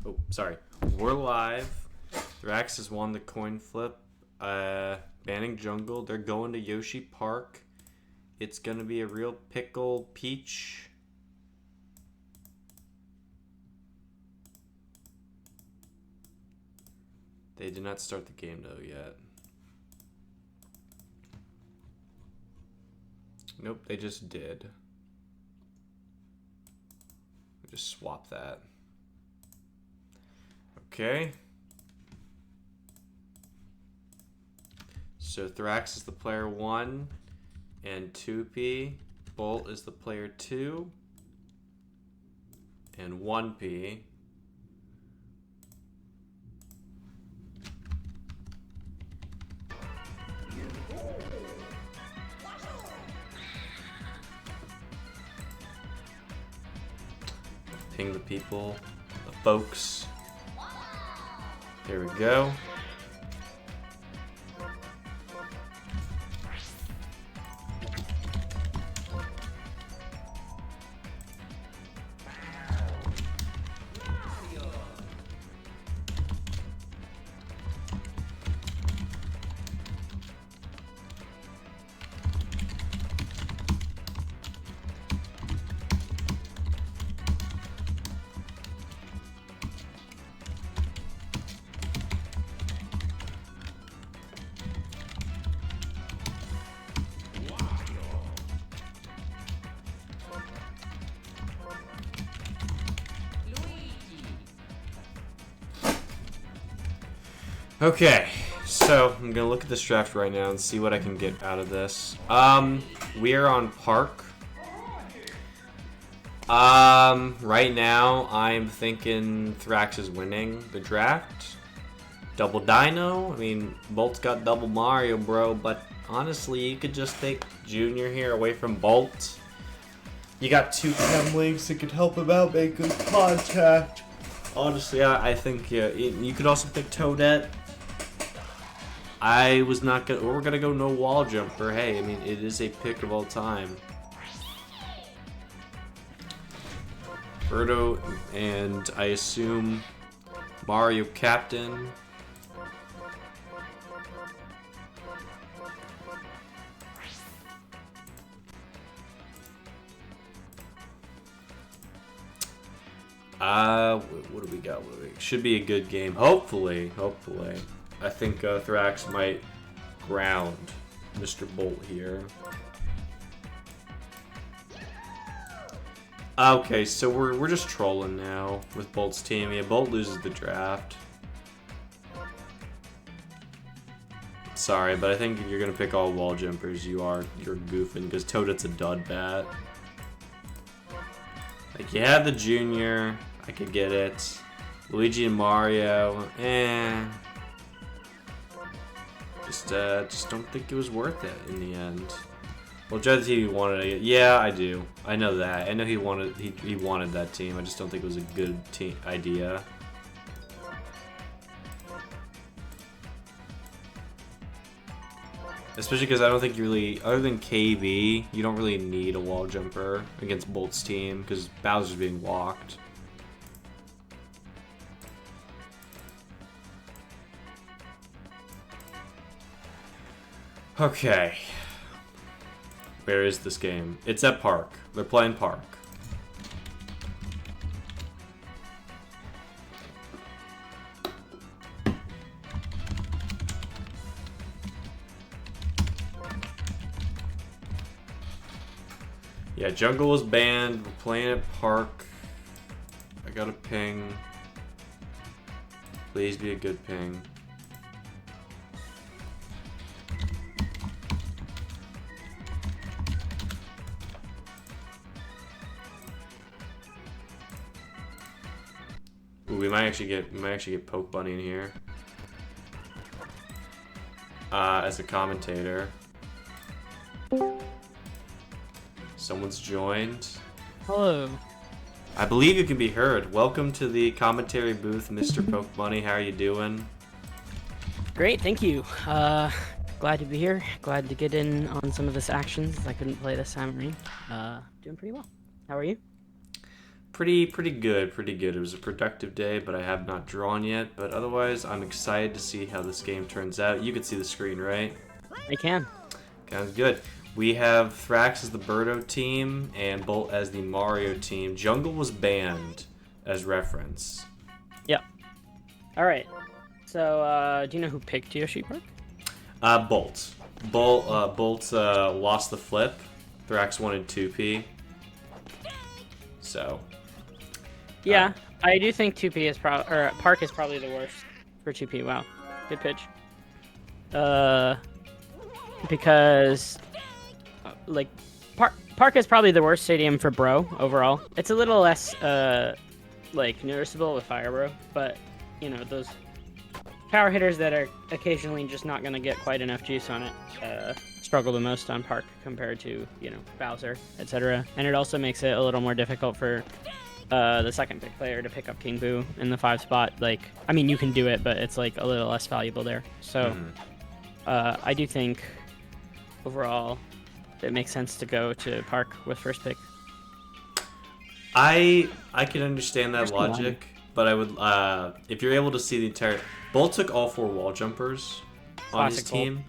Oh, sorry. We're live. Thrax has won the coin flip. Banning jungle. They're going to Yoshi Park. It's gonna be a real pickle peach. They did not start the game though yet. Nope, they just did. Just swap that. Okay. So Thrax is the player 1, and 2P. Bolt is the player 2, and 1P. Ping the people, the folks. There we go. Okay, so I'm gonna look at this draft right now and see what I can get out of this. We are on Park. Right now I'm thinking Thrax is winning the draft. Double Dino. I mean, Bolt's got double Mario, bro. But honestly, you could just take Junior here away from Bolt. You got 2 chem links that could help him out, make good contact. Honestly, I think you could also pick Toadette. I was not gonna. We're gonna go no wall jumper. Hey, I mean it is a pick of all time. Birdo and I assume Mario Captain. What do we got? Should be a good game. Hopefully. I think Thrax might ground Mr. Bolt here. Okay, so we're just trolling now with Bolt's team. Yeah, Bolt loses the draft. Sorry, but I think if you're gonna pick all wall jumpers, you're goofing because Toadette's a dud bat. Like you have the Junior, I could get it. Luigi and Mario, Just don't think it was worth it in the end. Well, Judge TV wanted it. Yeah, I do. I know that. I know he wanted that team. I just don't think it was a good team idea. Especially because I don't think you really, other than KB, you don't really need a wall jumper against Bolt's team because Bowser's being walked. Okay. Where is this game? It's at Park. They're playing Park. Yeah, jungle was banned. We're playing at Park. I got a ping. Please be a good ping. Ooh, we might actually get Poke Bunny in here as a commentator. Someone's joined. Hello. I believe you can be heard. Welcome to the commentary booth, Mr. Poke Bunny. How are you doing? Great, thank you. Glad to be here. Glad to get in on some of this action since I couldn't play this time around. Doing pretty well. How are you? Pretty good, pretty good. It was a productive day, but I have not drawn yet. But otherwise, I'm excited to see how this game turns out. You can see the screen, right? I can. Sounds good. We have Thrax as the Birdo team and Bolt as the Mario team. Jungle was banned as reference. Yep. All right. So, do you know who picked Yoshi Park? Bolt. Bolt lost the flip. Thrax wanted 2P. So. Yeah, I do think 2P is Park is probably the worst for 2P. Wow, good pitch. Because like Park is probably the worst stadium for Bro overall. It's a little less like noticeable with Fire Bro, but you know those power hitters that are occasionally just not gonna get quite enough juice on it struggle the most on Park compared to Bowser, etc. And it also makes it a little more difficult for the second pick player to pick up King Boo in the 5 spot. Like, I mean, you can do it, but it's like a little less valuable there. So, I do think overall it makes sense to go to Park with first pick. I can understand that logic, but I would if you're able to see the entire. Bolt took all 4 wall jumpers on his team.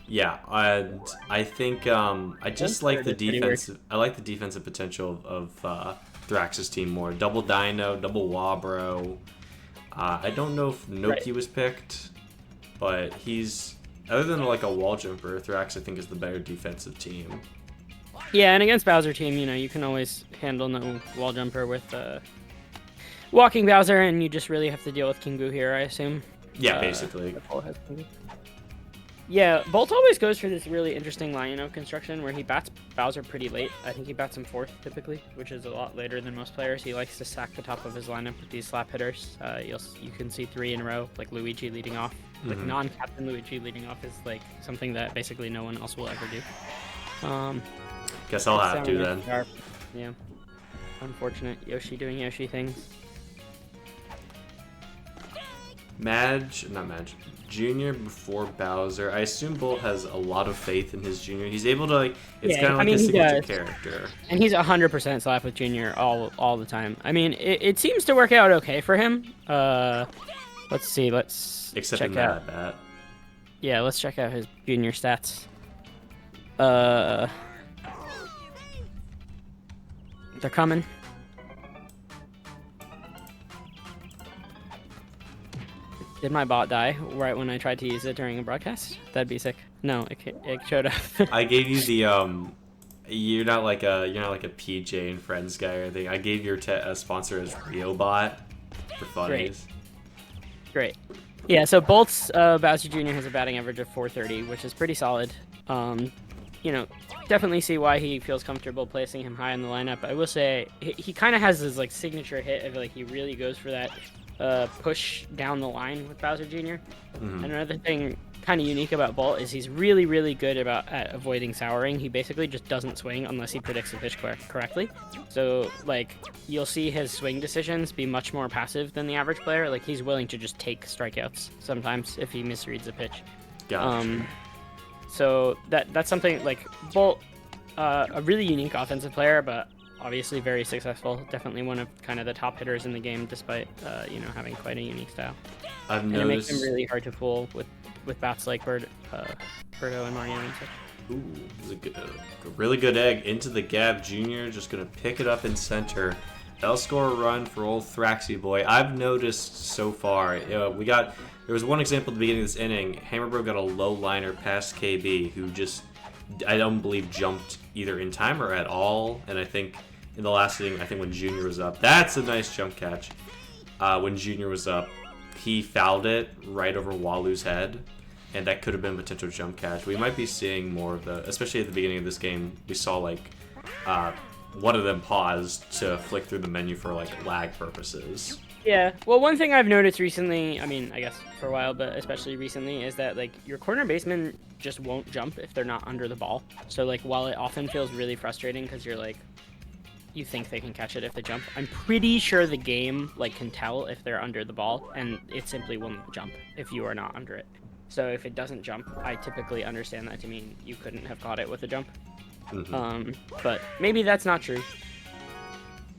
Yeah, and I think I just like the defensive. I like the defensive potential of Thrax's team more. Double Dino, double Wabro. I don't know if Noki was picked, but he's other than like a wall jumper. Thrax I think is the better defensive team. Yeah, and against Bowser team, you can always handle no wall jumper with walking Bowser, and you just really have to deal with King Boo here, I assume. Yeah, basically. Yeah, Bolt always goes for this really interesting line construction where he bats Bowser pretty late. I think he bats him 4th typically, which is a lot later than most players. He likes to stack the top of his lineup with these slap hitters. You can see 3 in a row, like Luigi leading off. Like non-captain Luigi leading off is like something that basically no one else will ever do. Guess I'll have to then. Sharp. Yeah. Unfortunate. Yoshi doing Yoshi things. Junior before Bowser. I assume Bolt has a lot of faith in his Junior. He's able to like. It's kind of like a signature character. And he's 100% slap with Junior all the time. I mean, it seems to work out okay for him. Let's see. Except check in out. that. Yeah, let's check out his Junior stats. They're coming. Did my bot die right when I tried to use it during a broadcast? That'd be sick. No, it showed up. I gave you the You're not like a PJ and Friends guy or anything. I gave your sponsor as RioBot for funnies. Great. Yeah. So Bolt's Bowser Jr. has a batting average of 430, which is pretty solid. Definitely see why he feels comfortable placing him high in the lineup. I will say he kind of has his like signature hit of like he really goes for that push down the line with Bowser Jr. And another thing kind of unique about Bolt is he's really, really good at avoiding souring. He basically just doesn't swing unless he predicts the pitch correctly. So, like, you'll see his swing decisions be much more passive than the average player. Like, he's willing to just take strikeouts sometimes if he misreads a pitch. Gotcha. So that's something, like, Bolt, a really unique offensive player, but obviously very successful. Definitely one of kind of the top hitters in the game, despite having quite a unique style. I've and noticed it makes him really hard to fool with bats like Birdo and Mario and such. Ooh, this is a really good egg into the gap. Junior just gonna pick it up in center. That'll score a run for old Thraxy boy. I've noticed so far. There was one example at the beginning of this inning. Hammerbro got a low liner past KB, who just I don't believe jumped either in time or at all. And I think in the last inning, when Junior was up, that's a nice jump catch. When Junior was up, he fouled it right over Walu's head, and that could have been a potential jump catch. We might be seeing more of especially at the beginning of this game. We saw like one of them paused to flick through the menu for like lag purposes. Yeah. Well, one thing I've noticed recently, I mean, I guess for a while, but especially recently, is that like your corner baseman just won't jump if they're not under the ball. So like while it often feels really frustrating because you're like, you think they can catch it if they jump, I'm pretty sure the game like can tell if they're under the ball, and it simply won't jump if you are not under it. So if it doesn't jump, I typically understand that to mean you couldn't have caught it with a jump. But maybe that's not true.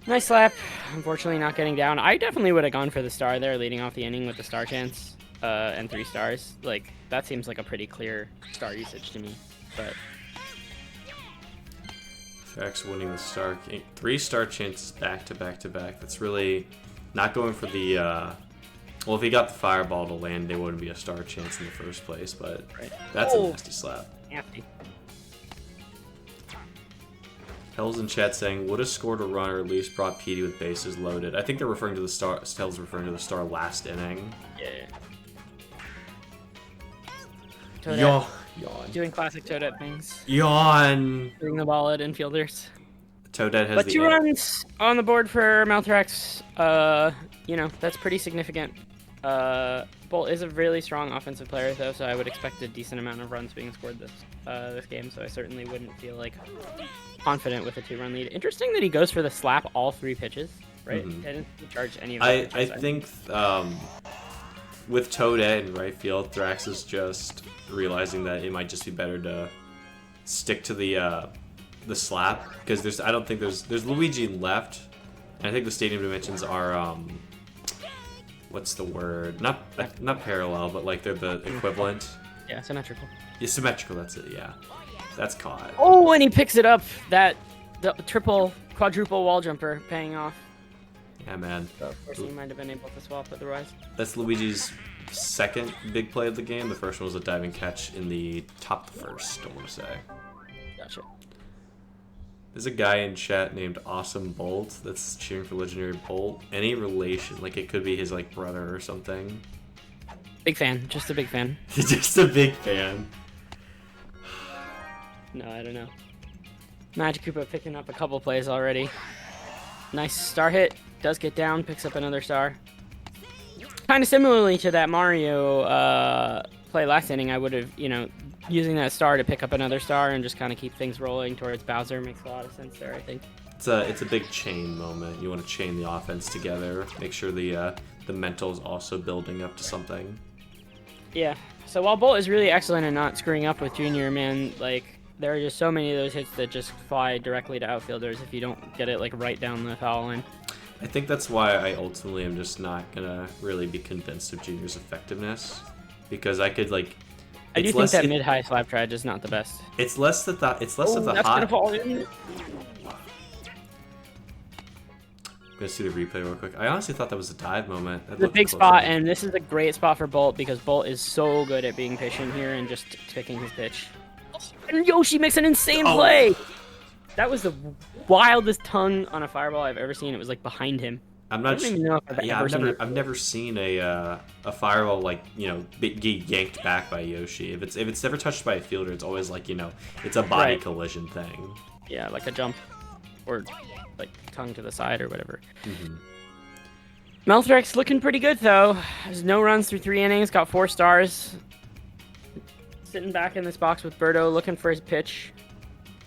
Nice slap. Unfortunately, not getting down. I definitely would have gone for the star there, leading off the inning with the star chance and 3 stars. Like, that seems like a pretty clear star usage to me. But Thrax winning the star. 3 star chances back to back to back. That's really not going for the. Well, if he got the fireball to land, there wouldn't be a star chance in the first place. But that's a nasty slap. nasty. Hell's in chat saying, would have scored a run or at least brought PD with bases loaded. I think they're referring to the star. Hell's referring to the star last inning. Yeah. Yawn. Doing classic Toadette things. Yawn. Doing the ball at infielders. Toadette has But the 2 runs on the board for Malthrax. That's pretty significant. Bolt is a really strong offensive player, though, so I would expect a decent amount of runs being scored this game. So I certainly wouldn't feel like confident with a 2-run lead. Interesting that he goes for the slap all 3 pitches, right? Mm-hmm. I didn't charge any of the I pitches. think with Toadette in right field, Thrax is just realizing that it might just be better to stick to the slap because I don't think there's Luigi left, and I think the stadium dimensions are what's the word? Not parallel, but like they're the equivalent. Yeah, symmetrical. Yeah, symmetrical. That's it. Yeah, that's caught. Oh, and he picks it up. The triple, quadruple wall jumper paying off. Yeah, man. So of course, he might have been able to swap otherwise. That's Luigi's second big play of the game. The first one was a diving catch in the top of the first, I want to say. Gotcha. There's a guy in chat named Awesome Bolt that's cheering for Legendary Bolt. Any relation? Like, it could be his, like, brother or something. Big fan. Just a big fan. Just a big fan. No, I don't know. Magic Koopa picking up a couple plays already. Nice star hit. Does get down, picks up another star. Kind of similarly to that Mario play last inning, I would have, using that star to pick up another star and just kind of keep things rolling towards Bowser makes a lot of sense there, I think. It's a big chain moment. You want to chain the offense together. Make sure the mental is also building up to something. Yeah. So while Bolt is really excellent at not screwing up with Junior, man, like, there are just so many of those hits that just fly directly to outfielders if you don't get it, like, right down the foul line. I think that's why I ultimately am just not gonna really be convinced of Junior's effectiveness, because I could like. I do think that mid-high slap trad is not the best. It's less of the that's hot. Gonna fall in. I'm gonna see the replay real quick. I honestly thought that was a dive moment. It's a big spot, and this is a great spot for Bolt because Bolt is so good at being patient here and just picking his pitch. And Yoshi makes an insane play. That was the wildest tongue on a fireball I've ever seen. It was like behind him. I'm not. I don't even know if I've never seen a fireball like get yanked back by Yoshi. If it's ever touched by a fielder, it's always like it's a body collision thing. Yeah, like a jump or like tongue to the side or whatever. Mm-hmm. Malthrax looking pretty good though. There's no runs through 3 innings. Got 4 stars. Sitting back in this box with Birdo, looking for his pitch.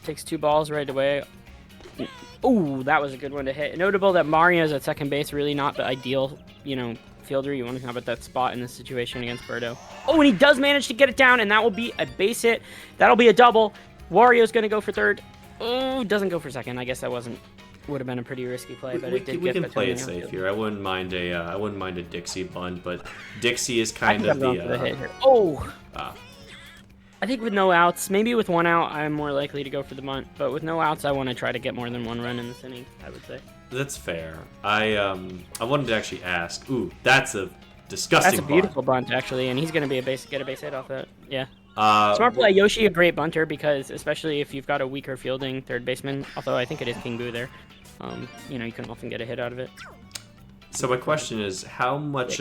Takes 2 balls right away. Ooh, that was a good one to hit. Notable that Mario's at second base, really not the ideal, fielder you want to have at that spot in this situation against Birdo. Oh, and he does manage to get it down, and that will be a base hit. That'll be a double. Wario's going to go for third. Oh, doesn't go for second. I guess that would have been a pretty risky play, but we can play it safe here. I wouldn't mind a Dixie bunt, but Dixie is kind of the hit here. Oh. I think with no outs, maybe with 1 out, I'm more likely to go for the bunt. But with no outs, I want to try to get more than 1 run in this inning, I would say. That's fair. I wanted to actually ask. Ooh, that's a disgusting That's a beautiful bunt, actually, and he's going to get a base hit off that. Yeah. Uh, Smart play. Yoshi, a great bunter, because especially if you've got a weaker fielding third baseman, although I think it is King Boo there, you can often get a hit out of it. So my question is, how much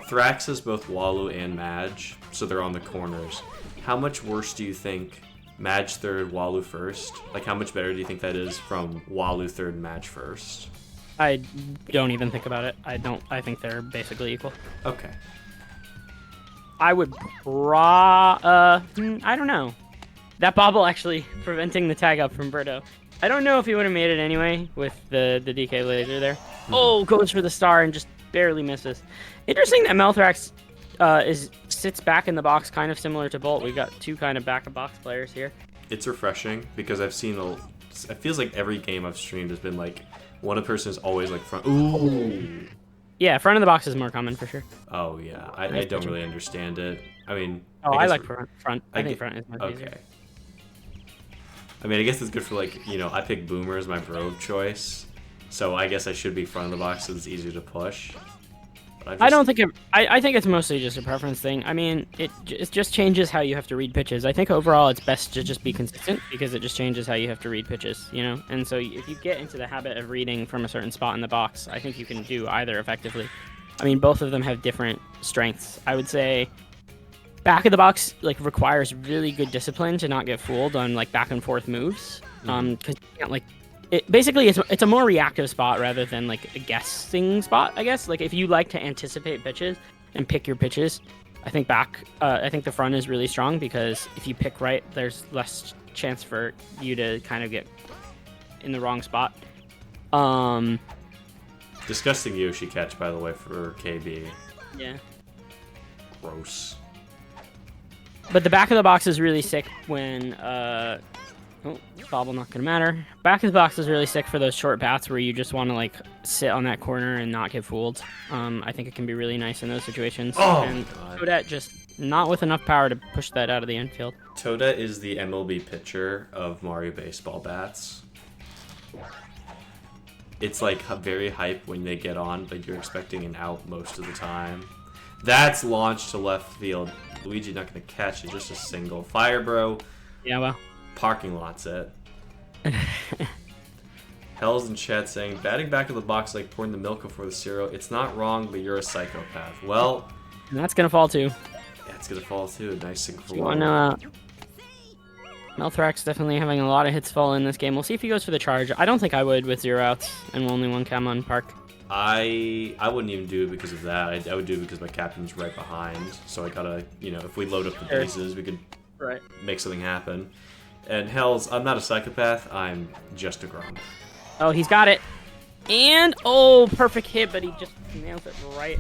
Thrax is both Walu and Madge, so they're on the corners. How much worse do you think Madge third, Walu first? Like, how much better do you think that is from Walu third, Madge first? I don't even think about it. I think they're basically equal. Okay. I would I don't know. That bobble actually preventing the tag up from Birdo. I don't know if he would have made it anyway with the DK laser there. Mm-hmm. Oh, goes for the star and just barely misses. Interesting that Malthrax sits back in the box, kind of similar to Bolt. We've got 2 kind of back-of-box players here. It's refreshing because I've seen it feels like every game I've streamed has been like One person is always like front. Ooh. Yeah, front of the box is more common for sure. Oh yeah, I don't really understand it. I mean, Oh, I guess like front. I think get- front is much okay. easier. I mean, I guess it's good for like I pick Boomer as my bro of choice, so I guess I should be front of the box so it's easier to push. But I don't think I think it's mostly just a preference thing. I mean, it just changes how you have to read pitches. I think overall it's best to just be consistent because it just changes how you have to read pitches, And so if you get into the habit of reading from a certain spot in the box, I think you can do either effectively. I mean, both of them have different strengths. I would say back of the box requires really good discipline to not get fooled on back and forth moves. Because you can't basically it's a more reactive spot rather than a guessing spot, I guess. If you like to anticipate pitches and pick your pitches, I think the front is really strong because if you pick right, there's less chance for you to kind of get in the wrong spot. Disgusting Yoshi catch, by the way, for KB. Yeah. Gross. But the back of the box is really sick when bobble not gonna matter. Back of the box is really sick for those short bats where you just want to sit on that corner and not get fooled. I think it can be really nice in those situations. Oh, and God. Toadette just not with enough power to push that out of the infield. Toadette is the MLB pitcher of Mario baseball bats. It's very hype when they get on, but you're expecting an out most of the time. That's launched to left field. Luigi not gonna catch it, just a single. Fire Bro. Yeah, well. Parking lot's it. Hell's in chat saying, batting back of the box like pouring the milk before the cereal. It's not wrong, but you're a psychopath. Well, And that's gonna fall too. yeah, it's gonna fall too. Nice single for You wanna Melthrax definitely having a lot of hits fall in this game. We'll see if he goes for the charge. I don't think I would with 0 outs and only 1 cam on Park. I wouldn't even do it because of that. I would do it because my captain's right behind. So I gotta, if we load up the bases, we could make something happen. And Hells, I'm not a psychopath. I'm just a Grom. Oh, he's got it. And, perfect hit, but he just nails it right.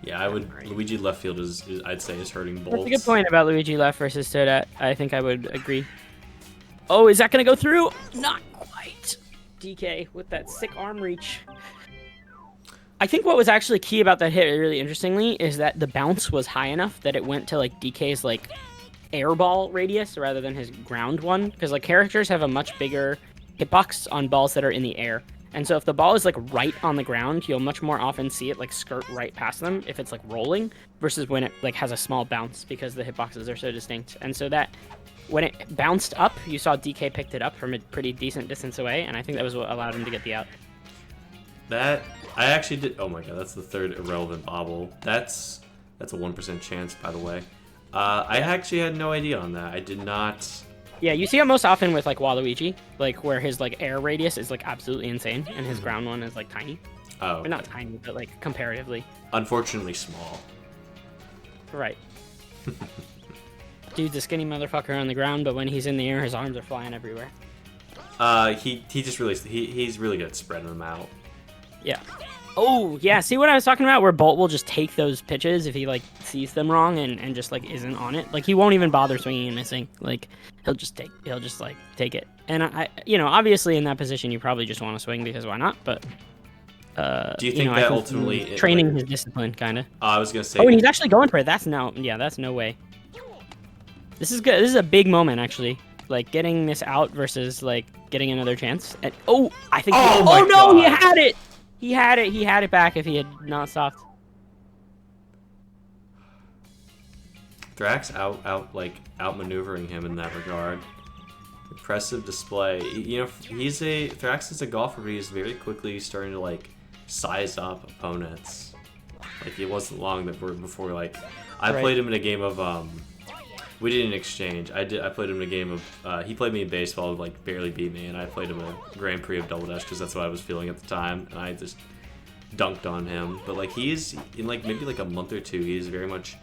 Yeah, I would. Luigi left field is I'd say is hurting Bolts. That's a good point about Luigi left versus Toadette. I think I would agree. Oh, is that going to go through? Not quite. DK with that sick arm reach. I think what was actually key about that hit, really interestingly, is that the bounce was high enough that it went to DK's airball radius rather than his ground one. Because characters have a much bigger hitbox on balls that are in the air. And so if the ball is right on the ground, you'll much more often see it skirt right past them if it's rolling versus when it has a small bounce because the hitboxes are so distinct. And so that when it bounced up, you saw DK picked it up from a pretty decent distance away, and I think that was what allowed him to get the out. That I actually did. Oh my god, that's the third irrelevant bobble. That's a 1% chance, by the way. I actually had no idea on that. I did not. Yeah, you see it most often with Waluigi, where his air radius is absolutely insane, and his ground one is tiny. Oh, okay. Or not tiny, but comparatively. Unfortunately small. Right. Dude's a skinny motherfucker on the ground, but when he's in the air, his arms are flying everywhere. He just really he's really good at spreading them out. Yeah. Oh, yeah, see what I was talking about? Where Bolt will just take those pitches if he, sees them wrong and just, isn't on it. He won't even bother swinging and missing. He'll just take it. And, obviously in that position, you probably just want to swing because why not? But, do you think that ultimately... Training his discipline, kind of. I was going to say... Oh, and he's actually going for it. That's no way. This is good. This is a big moment, actually. Getting this out versus, getting another chance. And, I think... Oh, no, God. he had it! He had it back if he had not stopped. Drax outmaneuvering him in that regard. Impressive display. Thrax is a golfer, but he's very quickly starting to size up opponents. It wasn't long before I played him in a game of we didn't exchange. I played him in a game of he played me in baseball, barely beat me, and I played him a Grand Prix of Double Dash because that's what I was feeling at the time, and I just dunked on him. But he's in maybe a month or two, he's very much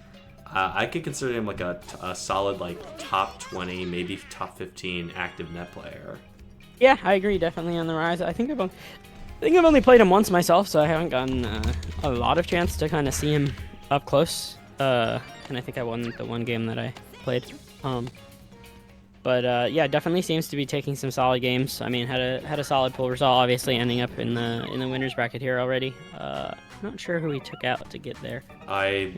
I could consider him a solid top 20, maybe top 15 active net player. Yeah, I agree. Definitely on the rise. I think I've only played him once myself, so I haven't gotten a lot of chance to kind of see him up close. And I think I won the one game that I played. But But yeah, definitely seems to be taking some solid games. I mean, had a solid pool result, obviously ending up in the winners bracket here already. Not sure who he took out to get there. I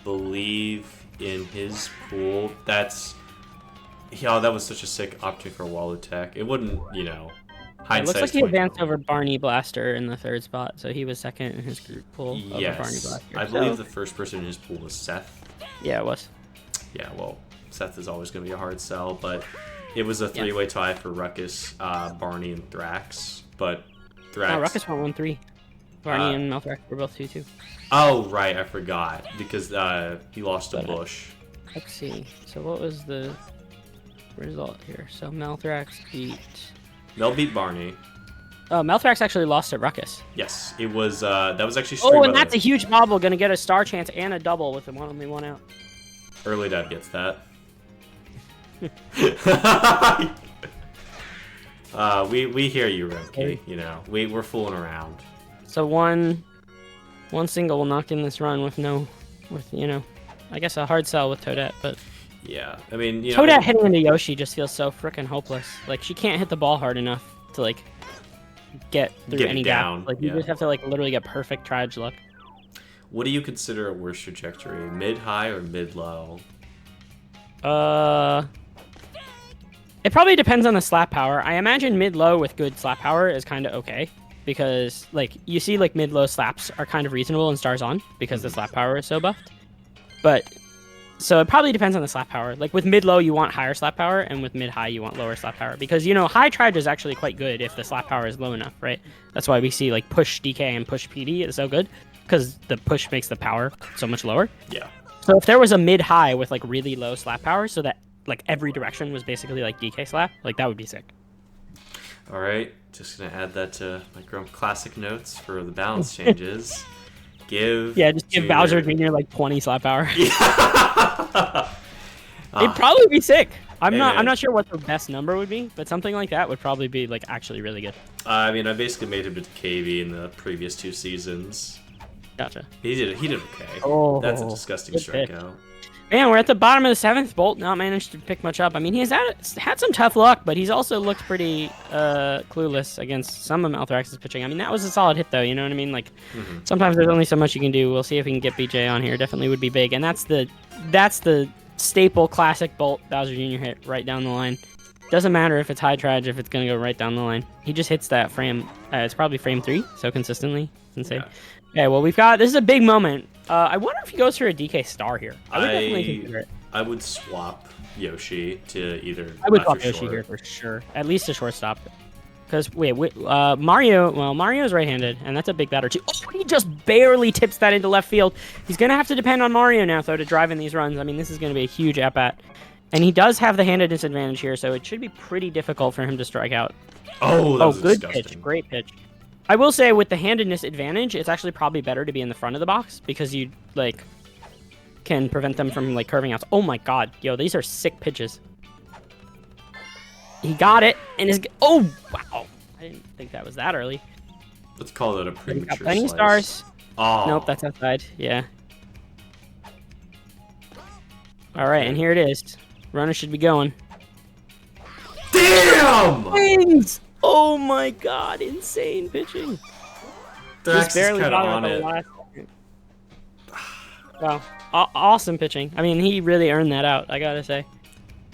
believe in his pool. Yeah, that was such a sick optic for wall attack. It wouldn't, you know, It hindsight. looks like he advanced over Barney Blaster in the 3rd spot, so he was second in his group pool over Barney Yes, Blaster. I believe the first person in his pool was Seth. Yeah, it was. Yeah, well, Seth is always going to be a hard sell, but it was a 3-way tie for Ruckus, Barney, and Thrax. But Thrax. No, Ruckus won 1-3. Barney and Malthrax were both 2-2. Oh, right, I forgot because he lost to Bush. Let's see. So what was the result here? So Malthrax beat. They'll beat Barney. Malthrax actually lost at Ruckus. Yes, it was. That was actually. Oh, and that's a huge bobble. Gonna get a star chance and a double with only one out. Early Dad gets that. We hear you, Revki. You know, we're fooling around. So one single will knock in this run with I guess a hard sell with Toadette, but yeah, I mean, Toadette hitting into Yoshi just feels so freaking hopeless. Like she can't hit the ball hard enough to like get through any gap. Like you just have to like literally get perfect triage luck. What do you consider a worse trajectory, mid high or mid low? It probably depends on the slap power. I imagine mid-low with good slap power is kind of okay because, like, you see, like, mid-low slaps are kind of reasonable in Stars On because the slap power is so buffed. But, so it probably depends on the slap power. Like, with mid-low, you want higher slap power, and with mid-high, you want lower slap power. Because, high triage is actually quite good if the slap power is low enough, right? That's why we see, like, push DK and push PD is so good because the push makes the power so much lower. Yeah. So if there was a mid-high with, like, really low slap power so that like every direction was basically like DK slap, like that would be sick. All right, just gonna add that to my Grump Classic notes for the balance changes. Give Bowser Jr. like 20 slap power. Yeah. It'd probably be sick. I'm not sure what the best number would be, but something like that would probably be like actually really good. I mean, I basically made him into KV in the previous 2 seasons. Gotcha. He did okay. Oh, that's a disgusting strikeout. Man, we're at the bottom of the 7th. Bolt not managed to pick much up. I mean, he's had some tough luck, but he's also looked pretty clueless against some of Malthrax's pitching. I mean, that was a solid hit, though. You know what I mean? Like, sometimes there's only so much you can do. We'll see if we can get BJ on here. Definitely would be big. And that's the staple classic Bolt Bowser Jr. hit right down the line. Doesn't matter if it's high triage, if it's going to go right down the line. He just hits that frame. It's probably frame 3, so consistently. Insane. Yeah, well, this is a big moment. I wonder if he goes for a DK star here. I would definitely consider it. I would swap Yoshi to either. I would swap Yoshi here for sure. At least a shortstop. Because, Mario, well, Mario's right-handed, and that's a big batter, too. Oh, he just barely tips that into left field. He's going to have to depend on Mario now, though, to drive in these runs. I mean, this is going to be a huge at-bat. And he does have the handedness advantage here, so it should be pretty difficult for him to strike out. Oh, that was good disgusting. Pitch. Great pitch. I will say with the handedness advantage, it's actually probably better to be in the front of the box because you like can prevent them from like curving out. Oh my god, yo, these are sick pitches. He got it and wow. I didn't think that was that early. Let's call that a premature plenty slice. Stars. Oh. Nope, that's outside. Yeah. All right, and here it is. Runner should be going. Damn! Wings! Oh my god, insane pitching. Thrax is kind of on it. Wow, awesome pitching. I mean, he really earned that out, I gotta say.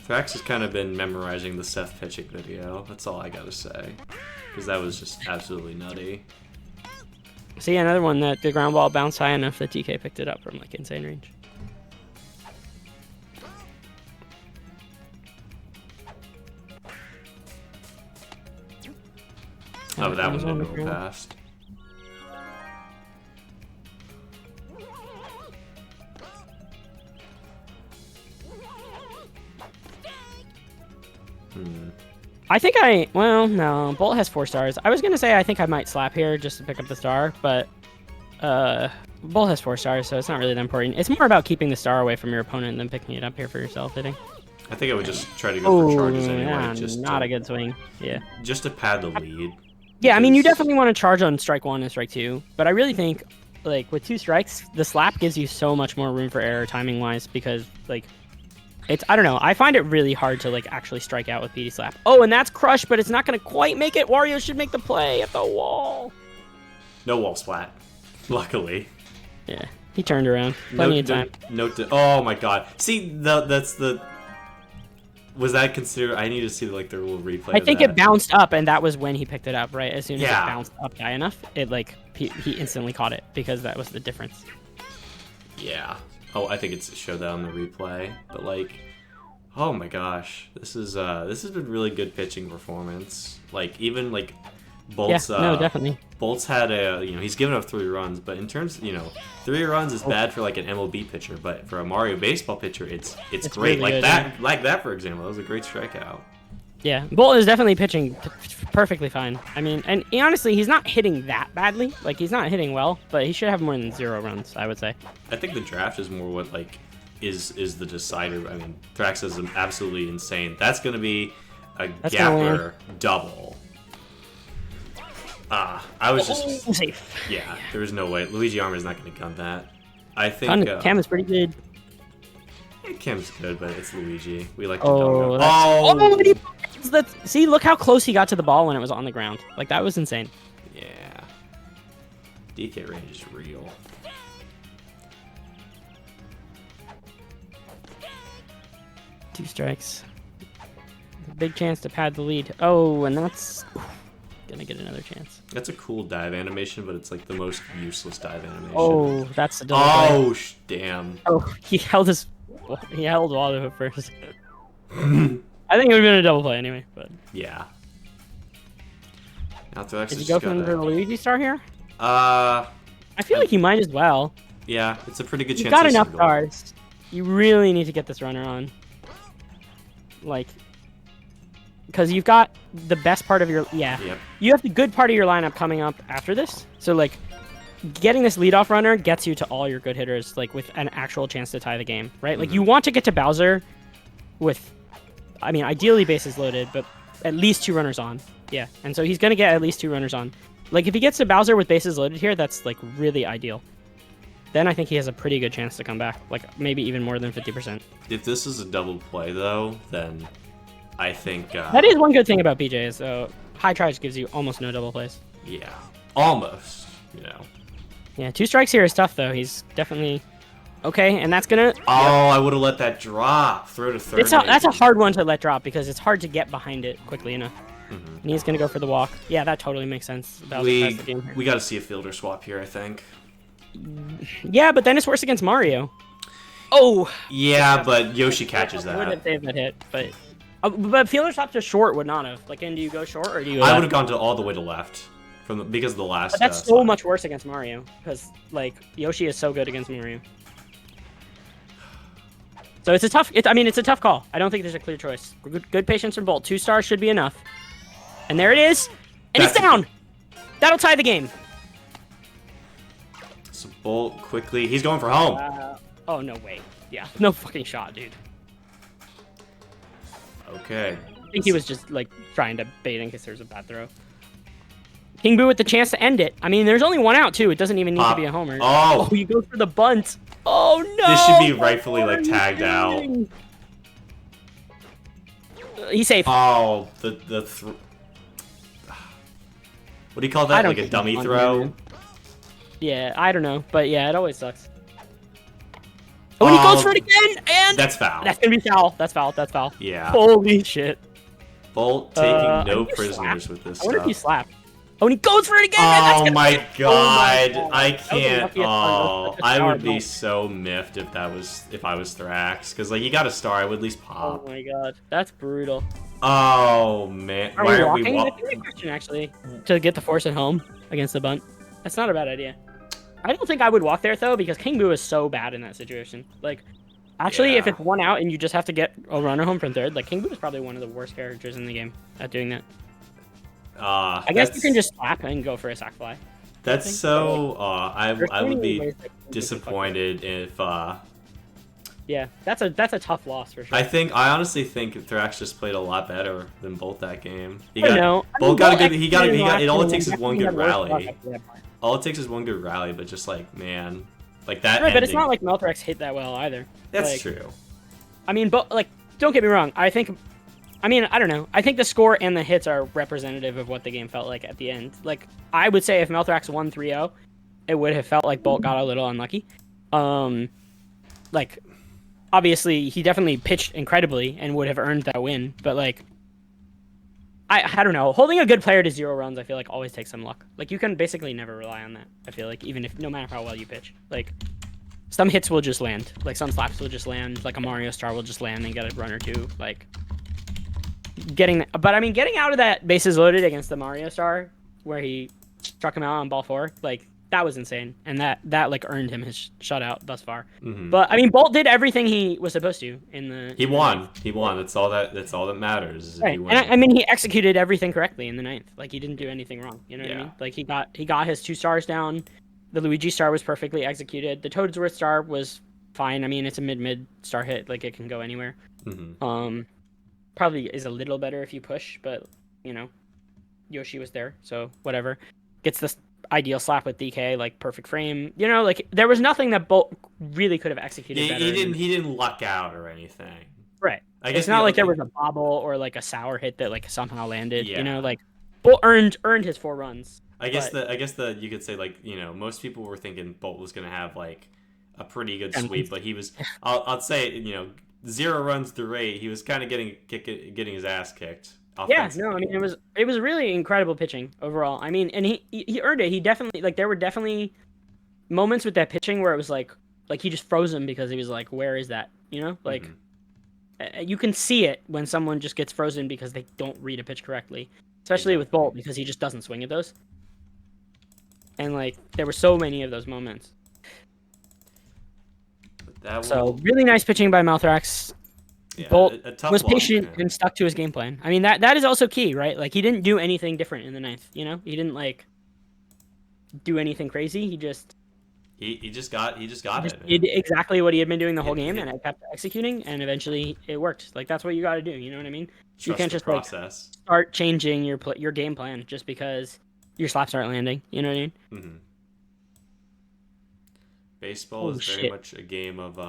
Thrax has kind of been memorizing the Seth pitching video. That's all I gotta say. Because that was just absolutely nutty. See, another one that the ground ball bounced high enough that TK picked it up from like insane range. Oh, that one didn't go past. I think no, Bolt has 4 stars. I was going to say I think I might slap here just to pick up the star, but Bolt has 4 stars, so it's not really that important. It's more about keeping the star away from your opponent than picking it up here for yourself, I think. I think I would just try to go for charges anyway. Yeah, not a good swing. Yeah. Just to pad the lead. Yeah, I mean, you definitely want to charge on strike 1 and strike 2, but I really think, like, with 2 strikes, the slap gives you so much more room for error timing-wise because, like, I don't know. I find it really hard to like actually strike out with PD Slap. Oh, and that's Crush, but it's not gonna quite make it. Wario should make the play at the wall. No wall splat, luckily. Yeah, he turned around. Plenty of time. Oh my god. See, that's the. Was that considered? I need to see like the little replay. I think it bounced up, and that was when he picked it up. Right, as soon as it bounced up high enough, it like he instantly caught it because that was the difference. Yeah. Oh, I think it's showed that on the replay, but like, oh my gosh, this has been really good pitching performance. Like even like Bolt's. Yeah, no, definitely. Bolt's had he's given up 3 runs, but in terms, 3 runs is bad for like an MLB pitcher, but for a Mario baseball pitcher, it's great. Really good, like that for example, that was a great strikeout. Yeah, Bolt is definitely pitching perfectly fine. I mean, and honestly, he's not hitting that badly. Like he's not hitting well, but he should have more than 0 runs, I would say. I think the draft is more what like is the decider. I mean, Thrax is absolutely insane. That's gonna be a gapper double. I was just safe. Yeah, there was no way. Luigi Armor is not going to gun that. I think Cam is pretty good. Yeah, Cam's good, but it's Luigi. We like to see, look how close he got to the ball when it was on the ground. Like that was insane. Yeah. DK range is real. Two strikes. Big chance to pad the lead. Oh, and that's gonna get another chance. That's a cool dive animation, but it's like the most useless dive animation. Oh, that's the double play. Damn. Oh, he held Waldo at first. I think it would have been a double play anyway, but yeah. Now Thrax did you go for the Luigi star here? I feel like you might as well. Yeah, it's a pretty good chance. You got enough stars. You really need to get this runner on. Like, because you've got the best part of your Yep. You have the good part of your lineup coming up after this. So like, getting this leadoff runner gets you to all your good hitters, like with an actual chance to tie the game, right? Like you want to get to Bowser with, I mean, ideally bases loaded, but at least 2 runners on. Yeah, and so he's gonna get at least 2 runners on. Like if he gets to Bowser with bases loaded here, that's like really ideal. Then I think he has a pretty good chance to come back, like maybe even more than 50%. If this is a double play though, then I think that is one good thing about PJ is high charge gives you almost no double plays. Yeah, almost. Yeah, 2 strikes here is tough though. He's definitely okay, and that's gonna. Oh, I would have let that drop. Throw to third. That's a hard one to let drop because it's hard to get behind it quickly enough. And he's gonna go for the walk. Yeah, that totally makes sense. We got to see a fielder swap here, I think. Yeah, but then it's worse against Mario. Oh. Yeah, but Yoshi catches that. I would have saved that hit, but fielder swap to short would not have. Like, and do you go short or do you? I would have gone all the way to left because of the last. But that's so much worse against Mario because like Yoshi is so good against Mario. So it's a tough. It's a tough call. I don't think there's a clear choice. Good patience from Bolt. 2 stars should be enough. And there it is, and it's down. That'll tie the game. So Bolt quickly. He's going for home. Oh no way. Yeah, no fucking shot, dude. Okay. I think he was just like trying to bait in case there's a bad throw. King Boo with the chance to end it. I mean, there's only 1 out too. It doesn't even need to be a homer. Oh, you go for the bunt. Oh no! This should be rightfully like tagged out. He's safe. Oh, what do you call that? Like a dummy throw? Yeah, I don't know, but yeah, it always sucks. Oh, and he goes for it again, and that's foul. That's gonna be foul. That's foul. That's foul. Yeah. Holy shit. Bolt taking no prisoners with this stuff. I wonder if you slap. Oh, and he goes for it again. Oh my god! I can't. Oh, I would be so miffed if I was Thrax, because like you got a star, I would at least pop. Oh my god, that's brutal. Oh man, why are we walking? That's a good question actually. To get the force at home against the bunt, that's not a bad idea. I don't think I would walk there though, because King Boo is so bad in that situation. Like, actually, if it's 1 out and you just have to get a runner home from third, like King Boo is probably one of the worst characters in the game at doing that. I guess you can just slap and go for a sack fly. That's so. I would be disappointed if. Yeah, that's a tough loss for sure. I honestly think Thrax just played a lot better than Bolt that game. Bolt got a good. He got. It all it takes is 1 good rally. All it takes is 1 good rally, but just like man, like that. Right, but it's not like Melthrax hit that well either. That's true. I mean, but like, don't get me wrong. I don't know. I think the score and the hits are representative of what the game felt like at the end. Like, I would say if Melthrax won 3-0, it would have felt like Bolt got a little unlucky. Like, obviously, he definitely pitched incredibly and would have earned that win. But, like, I don't know. Holding a good player to 0 runs, I feel like, always takes some luck. Like, you can basically never rely on that, I feel like, even if, no matter how well you pitch. Like, some hits will just land. Like, some slaps will just land. Like, a Mario Star will just land and get a run or two. Like, getting out of that bases loaded against the Mario Star, where he struck him out on ball 4, like, that was insane. And that like, earned him his shutout thus far. Mm-hmm. But, I mean, Bolt did everything he was supposed to in the... He won. He won. That's all that matters. Is Right. And I mean, he executed everything correctly in the 9th. Like, he didn't do anything wrong. You know what I mean? Like, he got his 2 stars down. The Luigi star was perfectly executed. The Toadsworth star was fine. I mean, it's a mid star hit. Like, it can go anywhere. Mm-hmm. Probably is a little better if you push, but, you know, Yoshi was there, so whatever. Gets this ideal slap with DK, like, perfect frame. You know, like, there was nothing that Bolt really could have executed better. He didn't luck out or anything. Right. I guess it's not like there was a bobble or, like, a sour hit that, like, somehow landed. Yeah. You know, like, Bolt earned his 4 runs. I guess you could say, like, you know, most people were thinking Bolt was gonna have, like, a pretty good sweep, but he was, I'll say, you know, 0 runs through 8. He was kind of getting his ass kicked. Yeah, no, I mean, it was really incredible pitching overall. I mean, and he earned it. He definitely, like, there were definitely moments with that pitching where it was like he just froze him because he was like, where is that? You know, like, you can see it when someone just gets frozen because they don't read a pitch correctly, especially with Bolt, because he just doesn't swing at those. And, like, there were so many of those moments. So really nice pitching by Malthrax. Yeah, Bolt was patient and stuck to his game plan. I mean, that is also key, right? Like, he didn't do anything different in the 9th, you know? He didn't, like, do anything crazy. He just got it. Did exactly what he had been doing the whole game, and I kept executing, and eventually it worked. Like, that's what you got to do, you know what I mean? You can't just, like, start changing your game plan just because your slaps aren't landing, you know what I mean? Mm-hmm. Baseball is very much a game of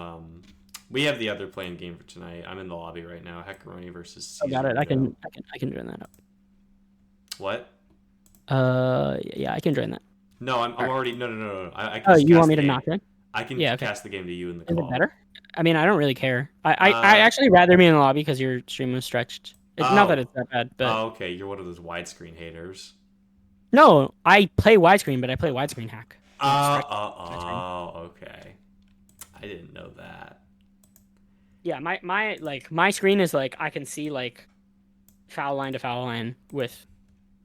we have the other playing game for tonight. I'm in the lobby right now. Heckaroni versus Caesar. I got it. I can join that up. What? Yeah, I can join that. No, I'm already no. I can you want me to knock it? I can cast the game to you in the call. Is it better? I mean, I don't really care. I actually rather be in the lobby because your stream was stretched. It's not that it's that bad, but okay, you're one of those widescreen haters. No, I play widescreen, but I play widescreen hack. Okay. I didn't know that. Yeah, my screen is like I can see like foul line to foul line with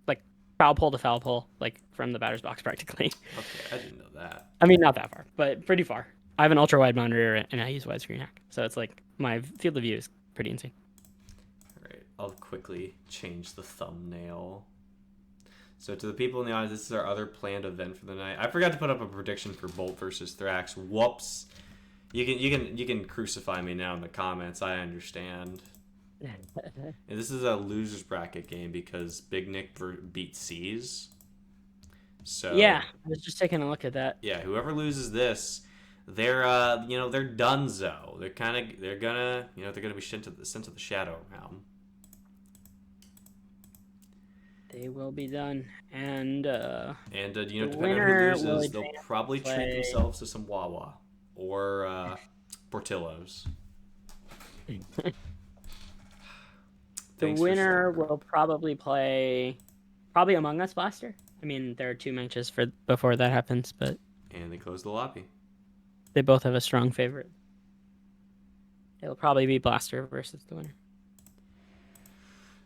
like foul pole to foul pole, like from the batter's box practically. Okay, I didn't know that. I mean, not that far, but pretty far. I have an ultra wide monitor and I use widescreen hack, so it's like my field of view is pretty insane. All right, I'll quickly change the thumbnail. So to the people in the audience, this is our other planned event for the night. I forgot to put up a prediction for Bolt versus Thrax. Whoops. You can crucify me now in the comments. I understand. And this is a losers bracket game because Big Nick beat C's. So yeah, I was just taking a look at that. Yeah, whoever loses this, they're donezo. They're gonna be sent to the shadow realm. They will be done, and depending on who loses, they'll probably treat themselves to some Wawa or Portillo's. The winner will probably play Among Us Blaster. I mean, there are 2 matches before that happens, but and they close the lobby. They both have a strong favorite. It'll probably be Blaster versus the winner.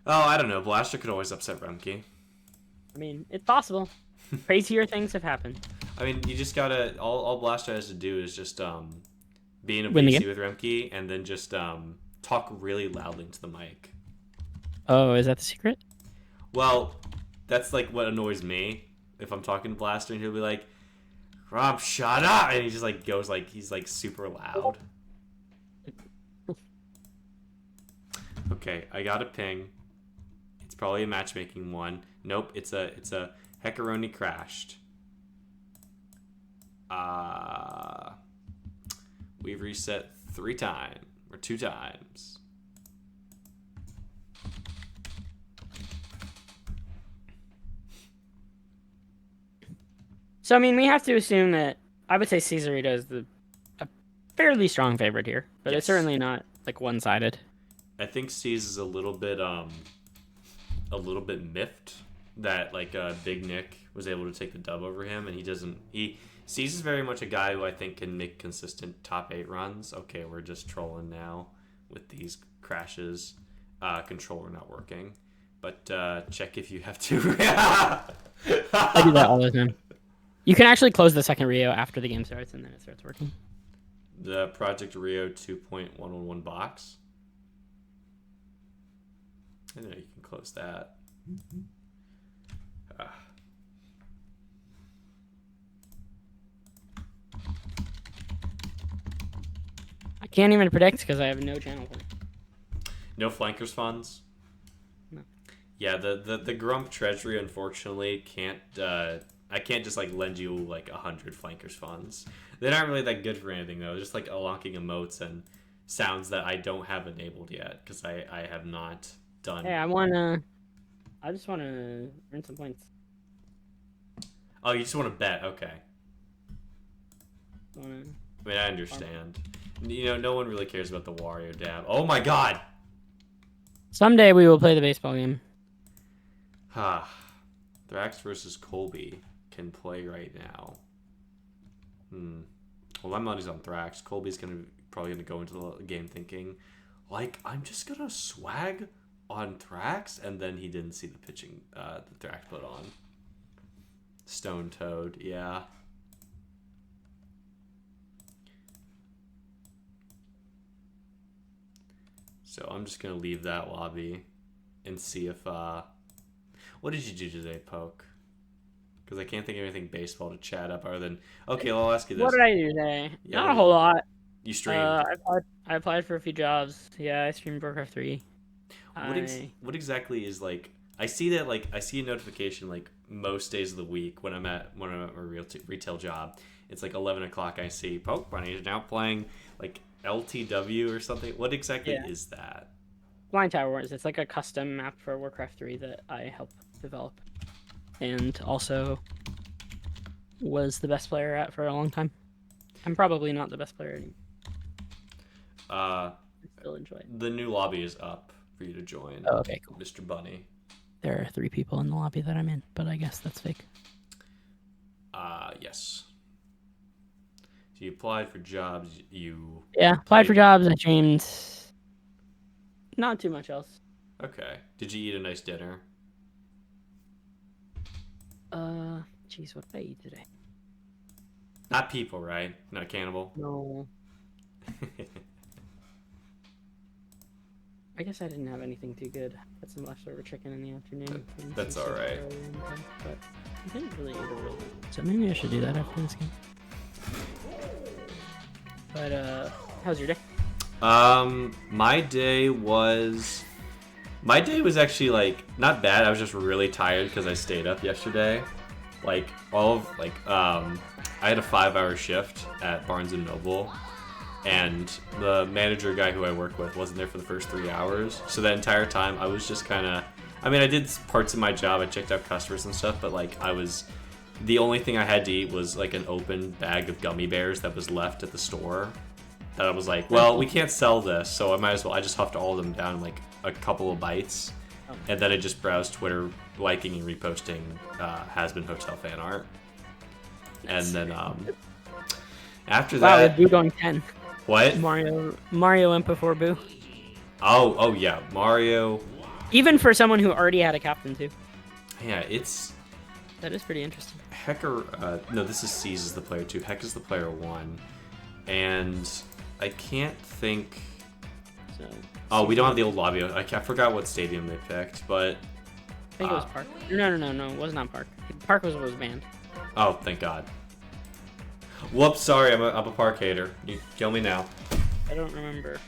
Oh, I don't know. Blaster could always upset Remke. I mean, it's possible. Crazier things have happened. I mean, you just gotta... All Blaster has to do is just be in a VC with Remke and then just talk really loudly into the mic. Oh, is that the secret? Well, that's like what annoys me. If I'm talking to Blaster and he'll be like, Rob, shut up! And he just like goes like, he's like super loud. Okay, I got a ping. It's probably a matchmaking one. Nope, it's a Heckaroni crashed. We've reset 3 times. or 2 times. So I mean, we have to assume that I would say Caesarito is a fairly strong favorite here, but Yes. it's certainly not like one-sided. I think C's is a little bit miffed that like Big Nick was able to take the dub over him, and he doesn't. C's is very much a guy who I think can make consistent top 8 runs. Okay, we're just trolling now with these crashes. Controller not working, but check if you have to. I do that all the time. You can actually close the second Rio after the game starts, and then it starts working. The Project Rio 2.111 box. I know you can close that. I can't even predict because I have no channel for it. No flankers funds. No. Yeah, the Grump Treasury unfortunately can't. I can't just like lend you like 100 flankers funds. They're not really that good for anything though. Just like unlocking emotes and sounds that I don't have enabled yet because I have not done. Hey, I just wanna earn some points. Oh, you just want to bet? Okay. I mean, I understand. You know, no one really cares about the Wario dab. Oh my god! Someday we will play the baseball game. Thrax versus Colby can play right now. Well, my money's on Thrax. Colby's probably gonna go into the game thinking, like, I'm just gonna swag on Thrax, and then he didn't see the pitching that Thrax put on. Stone Toad, yeah. So I'm just gonna leave that lobby and see if what did you do today, Poke? Because I can't think of anything baseball to chat up other than okay. Well, I'll ask you this. What did I do today? Yeah, Not a whole lot. You streamed. I applied for a few jobs. Yeah, I streamed Warcraft 3. What exactly is like? I see that I see a notification like most days of the week when I'm at my retail job. It's like 11 o'clock. I see Poke Bunny is now playing like LTW or something. What exactly is that? Blind Tower Wars. It's like a custom map for Warcraft 3 that I helped develop, and also was the best player at for a long time. I'm probably not the best player anymore. I still enjoy it. The new lobby is up for you to join. Oh, okay, cool. Mr. Bunny. There are 3 people in the lobby that I'm in, but I guess that's fake. Yes. So you applied for jobs. Applied for jobs. I streamed. Not too much else. Okay. Did you eat a nice dinner? Jeez, what did I eat today? Not people, right? Not cannibal? No. I guess I didn't have anything too good. Had some leftover chicken in the afternoon. That's all right. But I didn't really eat a real lot. So maybe I should do that after this game. But how's your day? My day was actually like not bad. I was just really tired because I stayed up yesterday. I had a 5-hour shift at Barnes and Noble, and the manager guy who I work with wasn't there for the first 3 hours. So that entire time I was just I did parts of my job. I checked out customers and stuff, but the only thing I had to eat was like an open bag of gummy bears that was left at the store. That I was like, well, we can't sell this, so I just huffed all of them down in like a couple of bites. And then I just browsed Twitter, liking and reposting Has-Been Hotel fan art. Yes. And then after that... Wow, Boo going 10. What? Mario MP4 Boo. Oh yeah, Mario... Even for someone who already had a captain too. Yeah, that is pretty interesting. No, this is C's is the player 2. Heck is the player 1. And I can't think... we don't have the old lobby. I forgot what stadium they picked, but... I think it was Park. No, it was not Park. Park was banned. Oh, thank God. Whoops, sorry, I'm a Park hater. You kill me now. I don't remember.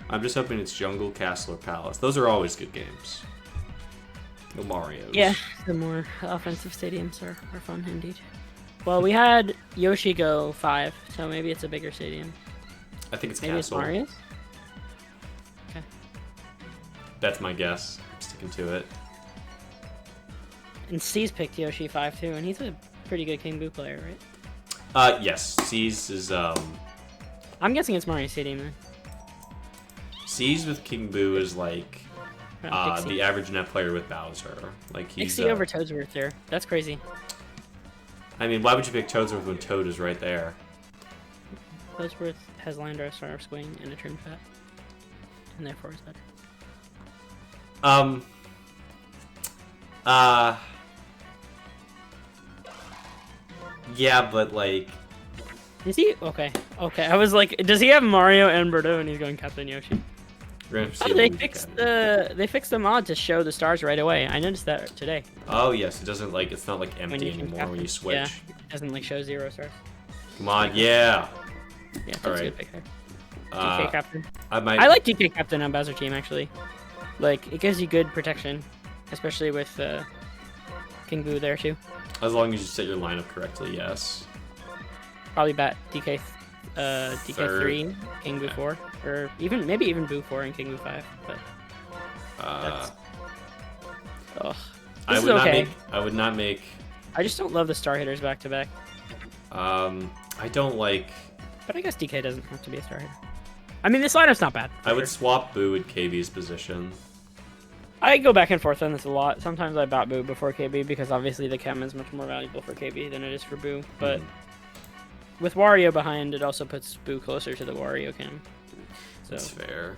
I'm just hoping it's Jungle, Castle, or Palace. Those are always good games. No Marios. Yeah, the more offensive stadiums are fun indeed. Well, we had Yoshi Go 5, so maybe it's a bigger stadium. I think it's Maybe Castle. it's Marius? Okay. That's my guess. I'm sticking to it. And C's picked Yoshi 5 too, and he's a pretty good King Boo player, right? Yes. C's is, I'm guessing it's Mario Stadium then. C's with King Boo is like, Dixie. the average net player with Bowser. Like, he's, Dixie over Toadsworth there. That's crazy. I mean, why would you pick Toadsworth when Toad is right there? Toadsworth has Landor, Star Swing, and a trim fat. And therefore is better. Yeah, but like... Is he? Okay. Okay. I was like, does he have Mario and Birdo and he's going Captain Yoshi? We're gonna see Oh, what they fixed the mod to show the stars right away. I noticed that today. Oh, yes. It doesn't, like, it's not, like, empty you can anymore captain. when you switch. Yeah. It doesn't like show 0 stars. Come on, yeah! Yeah, that's All a right. good pick there. DK Captain. I I like DK Captain on Bowser team actually. Like, it gives you good protection, especially with King Boo there too. As long as you set your lineup correctly, yes. Probably bat DK3, King Boo 4, or maybe even Boo 4 and King Boo 5. But that's... Ugh. I This would is okay. I would not make. I just don't love the star hitters back to back. I don't like. But I guess DK doesn't have to be a star hitter. I mean, this lineup's not bad. I would swap Boo with KB's position. I go back and forth on this a lot. Sometimes I bat Boo before KB because obviously the chem is much more valuable for KB than it is for Boo. But with Wario behind, it also puts Boo closer to the Wario chem. So That's fair.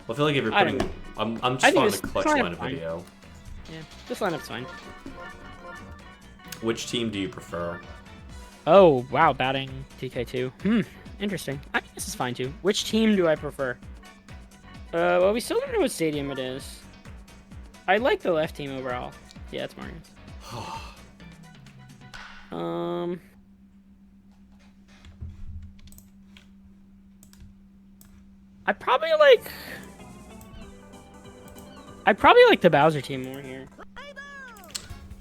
Well, I feel like if you're I don't putting, I'm I just think on this the clutch lineup's lineup fine. video. yeah, this lineup's fine. Which team do you prefer? Oh wow, batting DK2. Interesting. I think this is fine too. Which team do I prefer? Well, we still don't know what stadium it is. I like the left team overall. Yeah, it's Mario's. I'd probably like the Bowser team more here.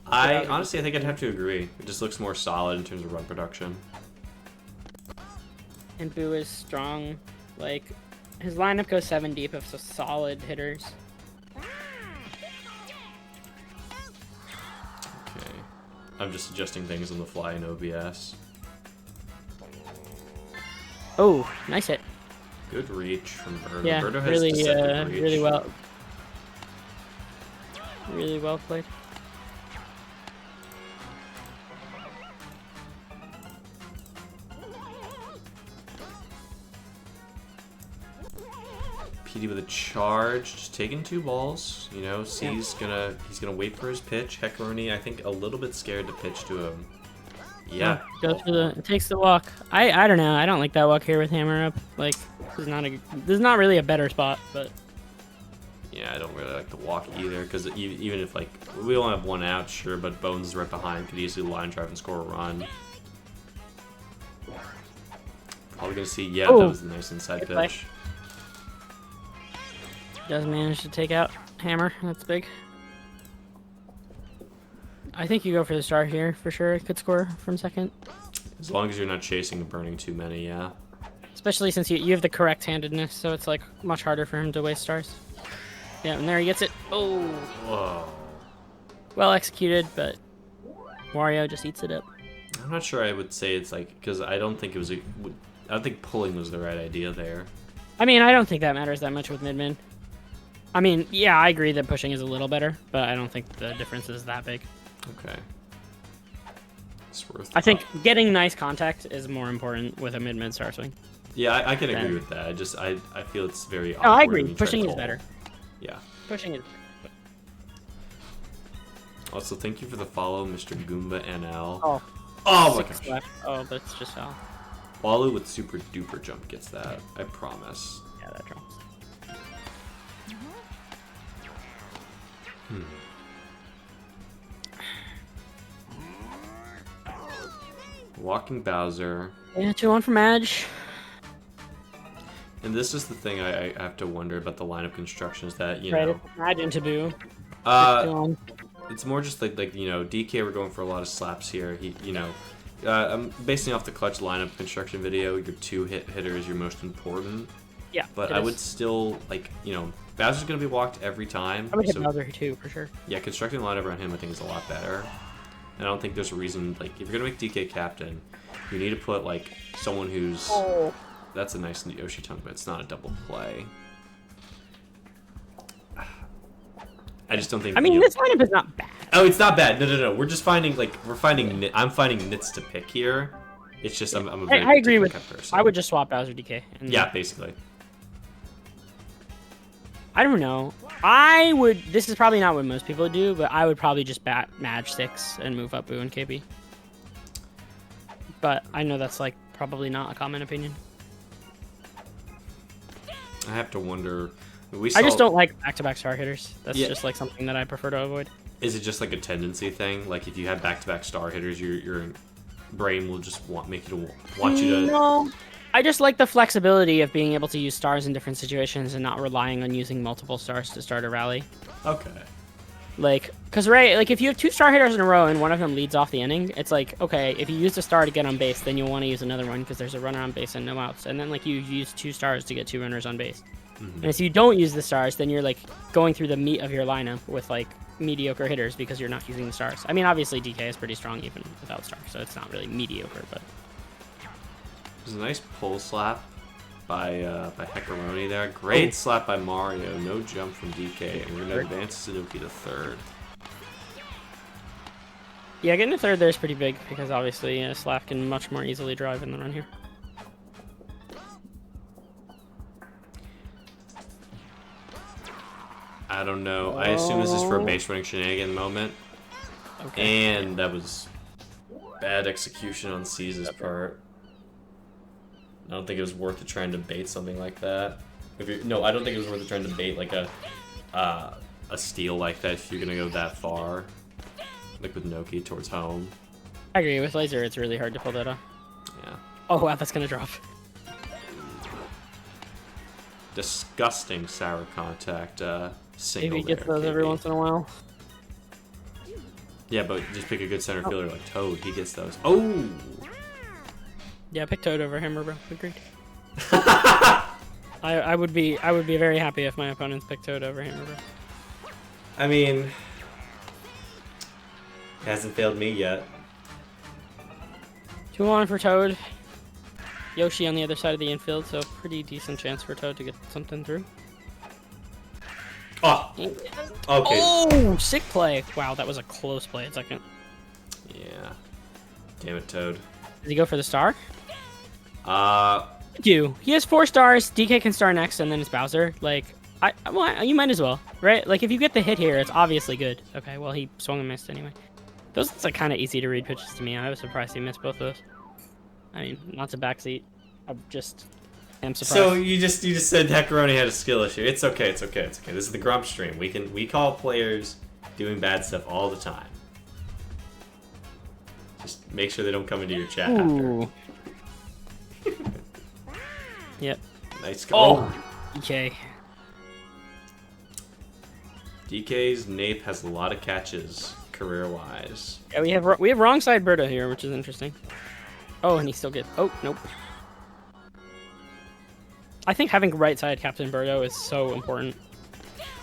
I honestly, I think I'd have to agree. It just looks more solid in terms of run production. And Boo is strong. Like, his lineup goes 7 deep of solid hitters. Okay. I'm just adjusting things on the fly in OBS. Oh, nice hit. Good reach from Birdo. Yeah, Birdo has really, deceptive reach. really well. Really well played. PD with a charge, just taking 2 balls. You know, C's he's gonna wait for his pitch. Heckaroni, I think, a little bit scared to pitch to him. Yeah. Goes for the takes the walk. I don't know. I don't like that walk here with hammer up. Like, this is not really a better spot, but Yeah, I don't really like the walk either, because even if, like, we only have 1 out, sure, but Bones is right behind, could easily line drive and score a run. Probably gonna see, yeah, that was a nice inside Good play. pitch. does manage to take out hammer. That's big. I think you go for the star here for sure. Could score from second. As long as you're not chasing and burning too many, yeah. Especially since you have the correct handedness, so it's like much harder for him to waste stars. Yeah, and there he gets it. Oh, Whoa. well executed, but Wario just eats it up. I'm not sure I would say it's like, because I don't think it was I don't think pulling was the right idea there. I mean, I don't think that matters that much with mid-min. I mean, yeah, I agree that pushing is a little better, but I don't think the difference is that big. Okay. It's worth I think getting nice contact is more important with a mid-mid star swing. Yeah, I can agree Then- with that. I feel it's very No, awkward I when agree. you try to Pushing is pull. better. Yeah. Pushing is. Also, thank you for the follow, Mr. Goomba NL. Oh, Oh my 6 gosh. left. Oh, that's just foul. Walu with super duper jump gets that. I promise. Yeah, that drops. Walking Bowser. Yeah, 2-1 from Edge. And this is the thing I have to wonder about the lineup construction is that, you Right, know, imagine Taboo. uh, 2-1. it's more just like, you know, DK, we're going for a lot of slaps here. He, you know, I'm basing off the clutch lineup construction video. Your 2 hitter is your most important. Yeah. But I would still, like, you know, Bowser's going to be walked every time. I would hit Bowser too, for sure. Yeah, constructing the lineup around him I think is a lot better. And I don't think there's a reason, like, if you're going to make DK captain, you need to put, like, someone who's... Oh. That's a nice Yoshi tongue, but it's not a double play. I just don't think... I mean, this lineup is not bad. Oh, it's not bad. No. We're just finding, like, I'm finding nits to pick here. It's just, I'm a very I agree with... person. I would just swap Bowser DK. And yeah, basically. I don't know. I would... This is probably not what most people do, but I would probably just bat Maj 6 and move up Boo and KB. But I know that's, like, probably not a common opinion. I have to wonder... I just don't like back-to-back star hitters. That's just, like, something that I prefer to avoid. Is it just, like, a tendency thing? Like, if you have back-to-back star hitters, your brain will just want you to... No. I just like the flexibility of being able to use stars in different situations and not relying on using multiple stars to start a rally. Okay. Like, because, right, like, if you have 2 star hitters in a row and one of them leads off the inning, it's like, okay, if you use a star to get on base, then you'll want to use another one because there's a runner on base and no outs. And then, like, you use 2 stars to get 2 runners on base. Mm-hmm. And if you don't use the stars, then you're, like, going through the meat of your lineup with, like, mediocre hitters because you're not using the stars. I mean, obviously, DK is pretty strong even without stars, so it's not really mediocre, but... There's a nice pull slap by Heckaroni there. Great slap by Mario. No jump from DK, and we're going to advance Suzuki to third. Yeah, getting to third there is pretty big because obviously Slap can much more easily drive in the run here. I don't know. I assume this is for a base running shenanigan moment. Okay. And that was bad execution on C's part. I don't think it was worth it trying to bait something like that. No, I don't think it was worth it trying to bait like a steal like that if you're gonna go that far, like with Noki towards home. I agree. With laser, it's really hard to pull that off. Yeah. Oh wow, that's gonna drop. Disgusting sour contact. Single. Maybe he gets those every once in a while. Yeah, but just pick a good center fielder like Toad. He gets those. Oh. Yeah, pick Toad over Hammer, bro. Agreed. I would be very happy if my opponents picked Toad over Hammer, bro. I mean, hasn't failed me yet. 2-1 for Toad. Yoshi on the other side of the infield, so pretty decent chance for Toad to get something through. Oh. Okay. Oh, sick play. Wow, that was a close play at second. Yeah. Damn it, Toad. Does he go for the star? Do. He has 4 stars. DK can star next, and then it's Bowser. Like, well, you might as well, right? Like, if you get the hit here, it's obviously good. Okay, well, he swung and missed anyway. Those are like kind of easy to read pitches to me. I was surprised he missed both those. I mean, not to backseat. I just am surprised. So you just said Heckaroni had a skill issue. It's okay. This is the Grump stream. We call players doing bad stuff all the time. Just make sure they don't come into your chat after. Yep. Nice goal. Oh, DK. DK's Nape has a lot of catches career-wise. Yeah, we have wrong side Berta here, which is interesting. Oh, and he still gets... Oh, nope. I think having right side Captain Birdo is so important.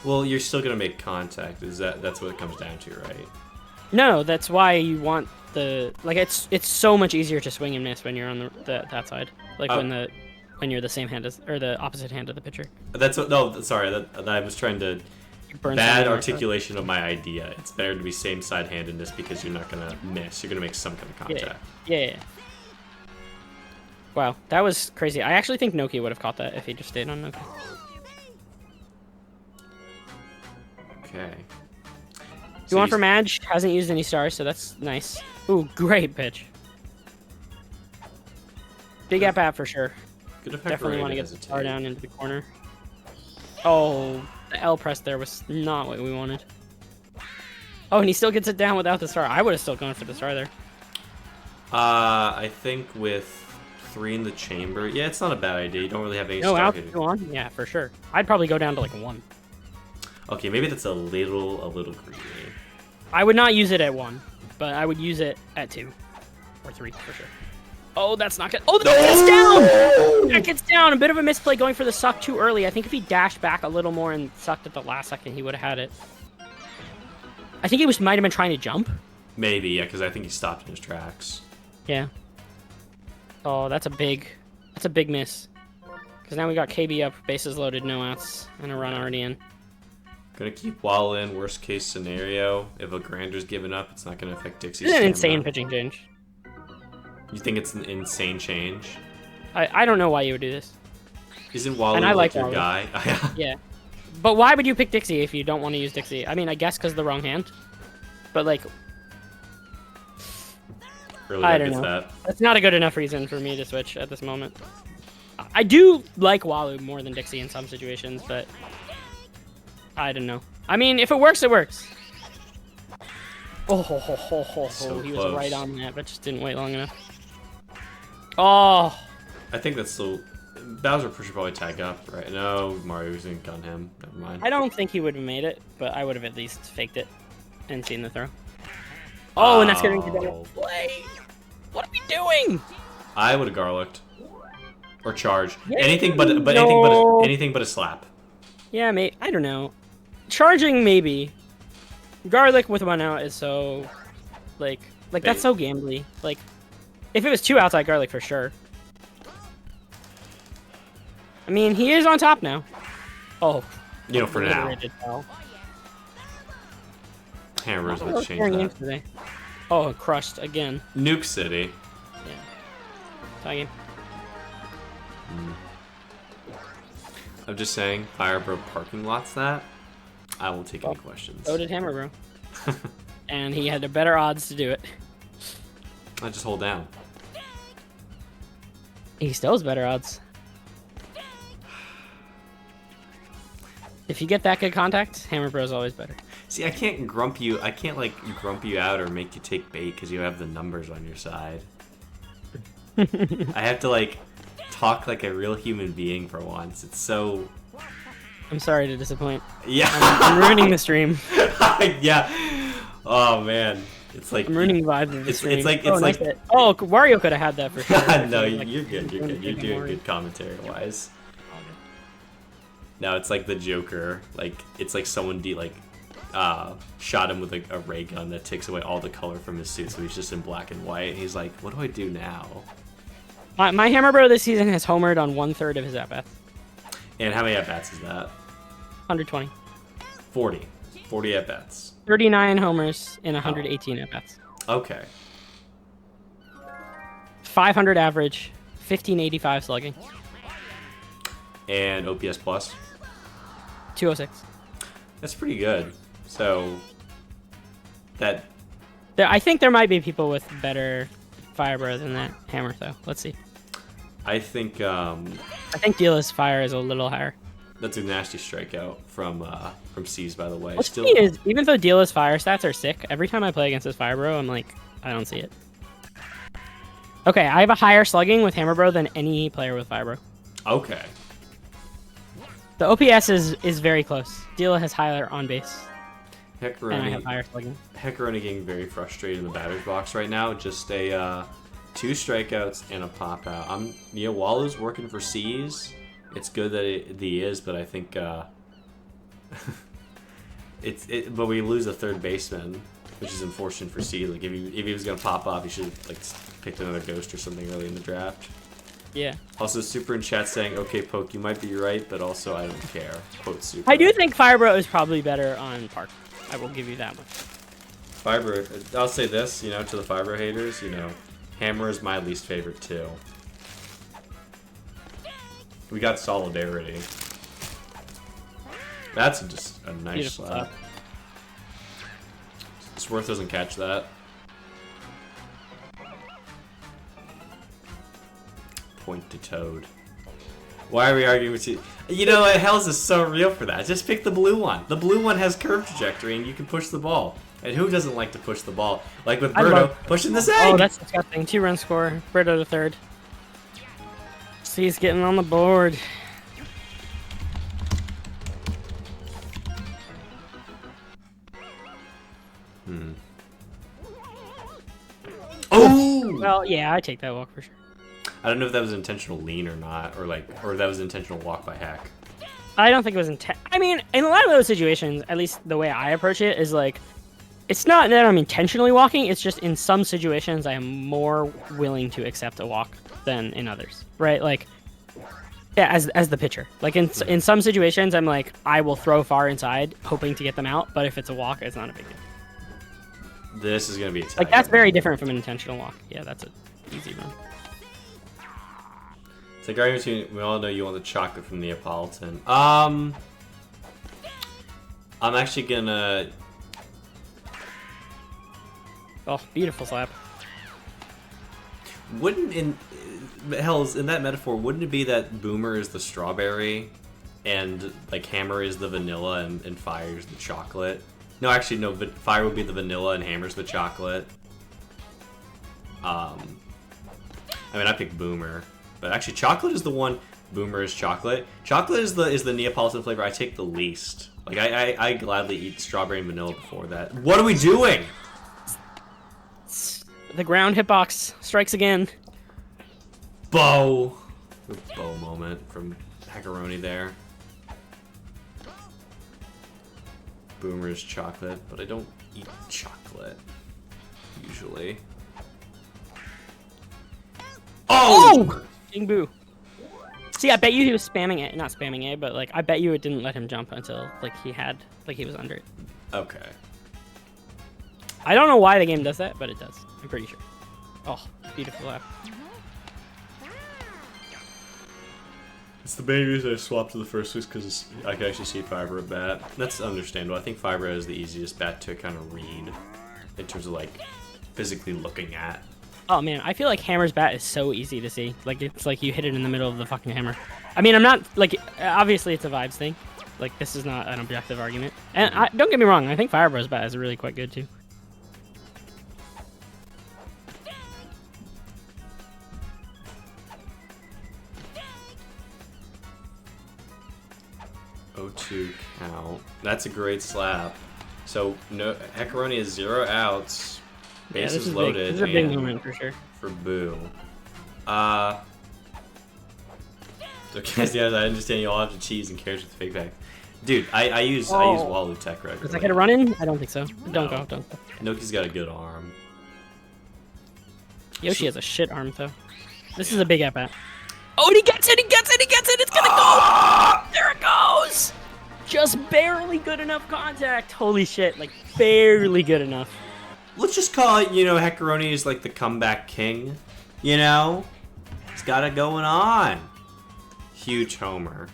Well, you're still gonna make contact. That's what it comes down to, right? No, that's why you want the it's so much easier to swing and miss when you're on that side. Like when you're the same hand as or the opposite hand of the pitcher. That's what. No, sorry. I was trying to. Bad articulation of my idea. It's better to be same side handedness because you're not gonna miss. You're gonna make some kind of contact. Yeah. Wow, that was crazy. I actually think Noki would have caught that if he just stayed on Noki. Okay. You want for Madge? Hasn't used any stars, so that's nice. Ooh, great pitch. Big at for sure. Definitely want to get the star down into the corner. Oh, the L press there was not what we wanted. Oh, and he still gets it down without the star. I would have still gone for the star there. I think with 3 in the chamber, yeah, it's not a bad idea. You don't really have any star out to 1? Yeah, for sure. I'd probably go down to like 1. Okay, maybe that's a little greedy. I would not use it at 1, but I would use it at 2. or 3 for sure. Oh, that's not good. Oh, that gets down! That gets down! A bit of a misplay going for the suck too early. I think if he dashed back a little more and sucked at the last second, he would have had it. I think he might have been trying to jump. Maybe, yeah, because I think he stopped in his tracks. Yeah. Oh, that's a big miss. Because now we got KB up, bases loaded, no outs, and a run already in. Gonna keep Wall in. Worst case scenario, if a grander's given up, it's not gonna affect Dixie's This is an stamina. insane pitching change. You think it's an insane change? I don't know why you would do this. Isn't Wall And I like your Wally. guy? Yeah. But why would you pick Dixie if you don't want to use Dixie? I mean, I guess because the wrong hand. But, like, Really I don't gets know. that. That's not a good enough reason for me to switch at this moment. I do like Walu more than Dixie in some situations, but I don't know. I mean, if it works, it works. Oh, So he was close. right on that, but just didn't wait long enough. Oh, I think that's still... Bowser should probably tag up, right? No, Mario's gonna gun him. Never mind. I don't think he would have made it, but I would have at least faked it and seen the throw. Oh, and that's getting to Oh. play. What are we doing? I would have garlicked. Or charge. Yeah, Anything but no. anything but a slap. Yeah, I don't know. Charging, maybe. Garlic with 1 out is so... Like that's so gambly. Like, if it was 2 outs, I'd garlic for sure. I mean, he is on top now. Oh. You know, for now. Obliterated foul. Hammers Oh, would those change four that. games today. Oh, crushed again. Nuke City. Yeah. Tie game. I'm just saying, Firebro parking lots that. I won't take any questions. So did Hammer Bro. And he had a better odds to do it. I just hold down. He still has better odds. If you get that good contact, Hammer Bro's always better. See, I can't grump you. I can't like grump you out or make you take bait because you have the numbers on your side. I have to like talk like a real human being for once. It's so. I'm sorry to disappoint. Yeah. I'm ruining the stream. Yeah. Oh man, it's like. I'm ruining the vibe of the It's stream. like oh, nice hit. Oh, Wario could have had that for sure. No, Like, you're good. You're good. You're doing good commentary wise. No, it's like the Joker. Like it's like someone shot him with like a ray gun that takes away all the color from his suit, so he's just in black and white. And he's like, "What do I do now?" My Hammer Bro this season has homered on 1/3 of his at-bats. And how many at bats is that? 120. 40. 40 at bats. 39 homers in 118 at-bats. Okay. 500 average, 1585 slugging, And OPS plus. 206. That's pretty good. So that I think there might be people with better Fire Bro than that Hammer, though. Let's see. I think I think Dealer's Fire is a little higher. that's a nasty strikeout from C's, by the way. What's Still, funny is, even though Dealer's Fire stats are sick, every time I play against this Fire Bro, I'm like, I don't see it. Okay, I have a higher slugging with Hammer Bro than any player with Fire Bro. okay. The OPS is very close. Dealer has higher on base, and I have Heckaroni higher slugging. getting very frustrated in the batter's box right now. Just a 2 strikeouts and a pop out. Walu's working for C's. It's good that he is, but I think but we lose a third baseman, which is unfortunate for C. Like if he was gonna pop up, he should have like picked another ghost or something early in the draft. Yeah. Also, Super in chat saying, "Okay, Poke, you might be right, but also I don't care." Quote Super. I do think Fire Bro is probably better on Park. I will give you that much. Fiber. I'll say this, to the Fiber haters, Hammer is my least favorite too. We got solidarity. That's just a nice Beautiful slap. slap. Swarth doesn't catch that. Point to Toad. Why are we arguing with you? Hells is so real for that. Just pick the blue one. The blue one has curve trajectory and you can push the ball. And who doesn't like to push the ball? Like with Birdo, pushing this egg! Oh, that's disgusting. 2-run score. Birdo to third. C's getting on the board. Oh! Well, yeah, I take that walk for sure. I don't know if that was intentional lean or not, or if that was intentional walk by Heck. I don't think it was I mean, in a lot of those situations, at least the way I approach it is like, it's not that I'm intentionally walking. It's just in some situations I am more willing to accept a walk than in others, right? Like, yeah, as the pitcher, like in some situations, I'm like, I will throw far inside, hoping to get them out. But if it's a walk, it's not a big deal. This is gonna be a tag. Like that's very different from an intentional walk. Yeah, that's an easy run. It's like argument between, we all know you want the chocolate from Neapolitan. I'm actually gonna. Oh, beautiful slap. Wouldn't in that metaphor, wouldn't it be that Boomer is the strawberry, and like Hammer is the vanilla, and Fire is the chocolate? No, actually, no. Fire would be the vanilla, and Hammer's the chocolate. I mean, I picked Boomer, but actually, chocolate is the one. Boomer is chocolate. Chocolate is the Neapolitan flavor I take the least. Like I gladly eat strawberry and vanilla before that. What are we doing? The ground hitbox strikes again. Bow. The bow moment from Hackeroni there. Boomer's chocolate, but I don't eat chocolate usually. Oh! King Boo. See, I bet you he was spamming it. Not spamming it, but like I bet you it didn't let him jump until like he was under it. Okay. I don't know why the game does that, but it does. I'm pretty sure. Oh, beautiful lap. It's the main reason I swapped to the first switch, because I can actually see Fiber at bat. That's understandable. I think Fiber is the easiest bat to kind of read in terms of like physically looking at. Oh man, I feel like Hammer's bat is so easy to see. Like it's like you hit it in the middle of the fucking hammer. I mean, I'm not like obviously it's a vibes thing. Like this is not an objective argument. And don't get me wrong, I think Firebro's bat is really quite good too. O2 count. That's a great slap. So no, Hackeroni has 0 outs. Bases loaded. This is a big moment for sure. For Boo. So guys, yeah, I understand you all have to cheese and carrots with fake back. Dude, I use Walu Tech regularly. Is that gonna run in? I don't think so. No. Don't go. Noki's got a good arm. Yoshi has a shit arm though. This is a big at bat. Oh, and he gets it! It's gonna go! There it goes! Just barely good enough contact. Holy shit, like barely good enough. Let's just call it, Hackeroni is like the comeback king. He's got it going on. Huge homer.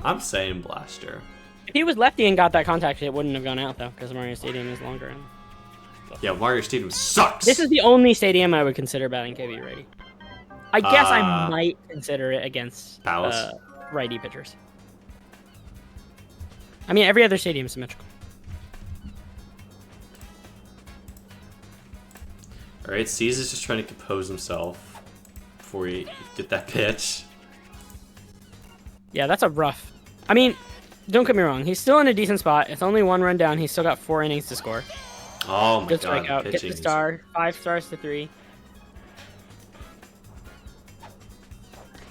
I'm saying Blaster. If he was lefty and got that contact, it wouldn't have gone out though, because Mario Stadium is longer. Yeah, Mario Stadium sucks. This is the only stadium I would consider batting KB righty. I guess I might consider it against righty pitchers. I mean, every other stadium is symmetrical. Alright, Caesar's just trying to compose himself before he get that pitch. Yeah, that's a rough. I mean, don't get me wrong. He's still in a decent spot. It's only 1 run down. He's still got 4 innings to score. Oh my Good god, strikeout. Get the star. 5 stars to 3.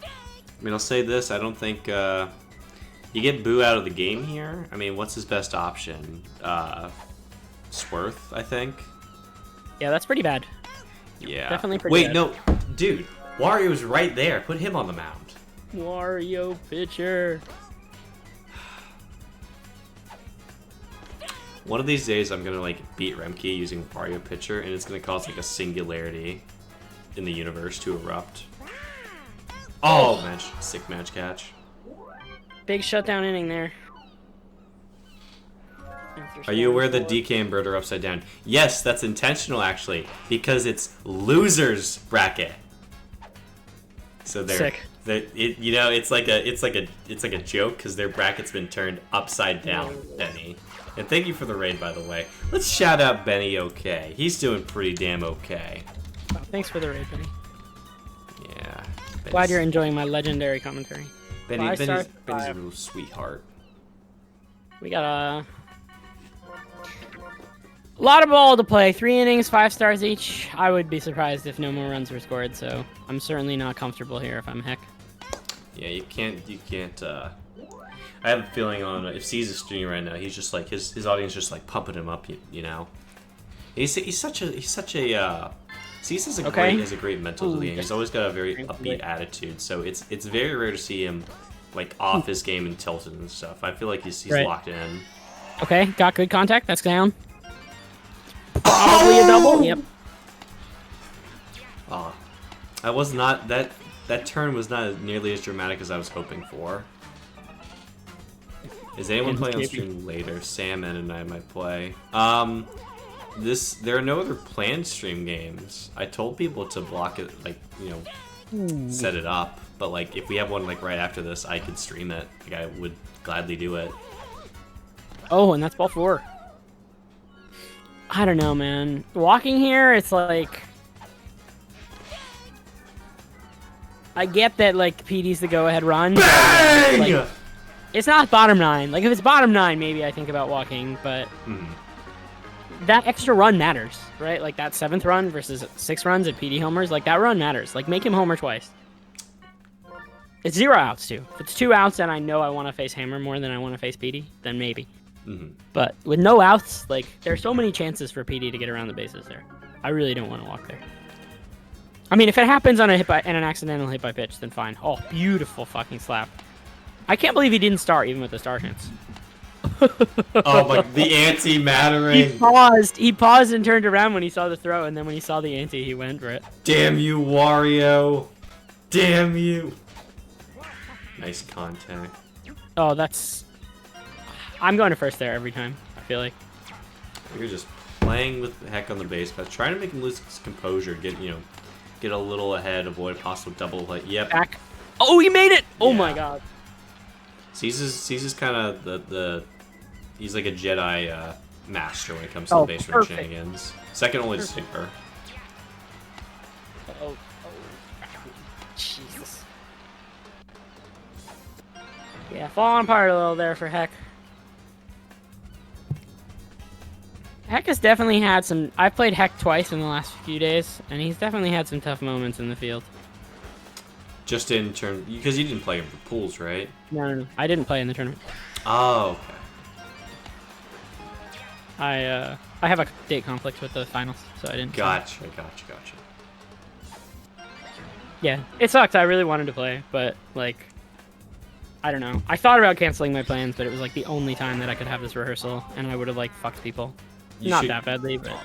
I mean, I'll say this. I don't think you get Boo out of the game here. I mean, what's his best option? Swerth, I think. Yeah, that's pretty bad. Yeah. Definitely pretty bad. No. Dude, Wario's right there. Put him on the mound. Wario pitcher. One of these days, I'm gonna beat Remke using Wario pitcher, and it's gonna cause a singularity in the universe to erupt. Oh, sick match catch. Big shutdown inning there. Are you aware that DK and Bird are upside down? Yes, that's intentional actually, because it's losers bracket. So they're sick. It's like a joke because their bracket's been turned upside down, Benny. And thank you for the raid, by the way. Let's shout out Benny OK. He's doing pretty damn okay. Oh, thanks for the raid, Benny. Yeah. Glad you're enjoying my legendary commentary. Benny's a real sweetheart. We got a A lot of ball to play. 3 innings, 5 stars each. I would be surprised if no more runs were scored, so I'm certainly not comfortable here if I'm Heck. Yeah, you can't. I have a feeling on if C's is streaming right now, he's just like his audience just like pumping him up. You know, he's such a C's has a great mental game. He's always got a very upbeat attitude. So it's very rare to see him like off his game and tilted and stuff. I feel like he's locked in. Okay, got good contact. That's down. Probably a double. Yep. Oh, that was not that turn was not nearly as dramatic as I was hoping for. Is anyone playing on stream later? Sam and I might play. There are no other planned stream games. I told people to block it, like, you know, set it up. But like, if we have one like right after this, I could stream it. Like, I would gladly do it. Oh, and that's ball 4. I don't know, man. Walking here, it's like... I get that, like, PD's the go-ahead run. Bang! But, like, it's not bottom 9. Like, if it's bottom 9, maybe I think about walking, but... That extra run matters, right? Like, that 7th run versus 6 runs at PD homers, like, that run matters. Like, make him homer twice. It's 0 outs, too. If it's 2 outs and I know I want to face Hammer more than I want to face PD, then maybe. But with no outs, like, there's so many chances for PD to get around the bases there. I really don't want to walk there. I mean, if it happens on an accidental hit by pitch, then fine. Oh, beautiful fucking slap. I can't believe he didn't start even with the star chance. Oh my, the anti-mattering. He paused and turned around when he saw the throw, and then when he saw the anti, he went for it. Damn you, Wario. Damn you. Nice contact. Oh, that's... I'm going to first there every time, I feel like. You're just playing with Heck on the base, but trying to make him lose his composure, get a little ahead, avoid a possible double play. Yep. Back. Oh, he made it! Oh my god. Caesar's kind of the he's like a Jedi master when it comes to the base run shenanigans. Second only to Super. Oh, Jesus. Yeah, falling apart a little there for Heck. Heck has definitely had some... I've played Heck twice in the last few days, and he's definitely had some tough moments in the field. Just in turn... Because you didn't play him for pools, right? No. I didn't play in the tournament. Oh, okay. I have a date conflict with the finals, so I didn't... Gotcha. Yeah, it sucked. I really wanted to play, but, like... I don't know. I thought about canceling my plans, but it was, like, the only time that I could have this rehearsal, and I would have, like, fucked people. Not that badly, but...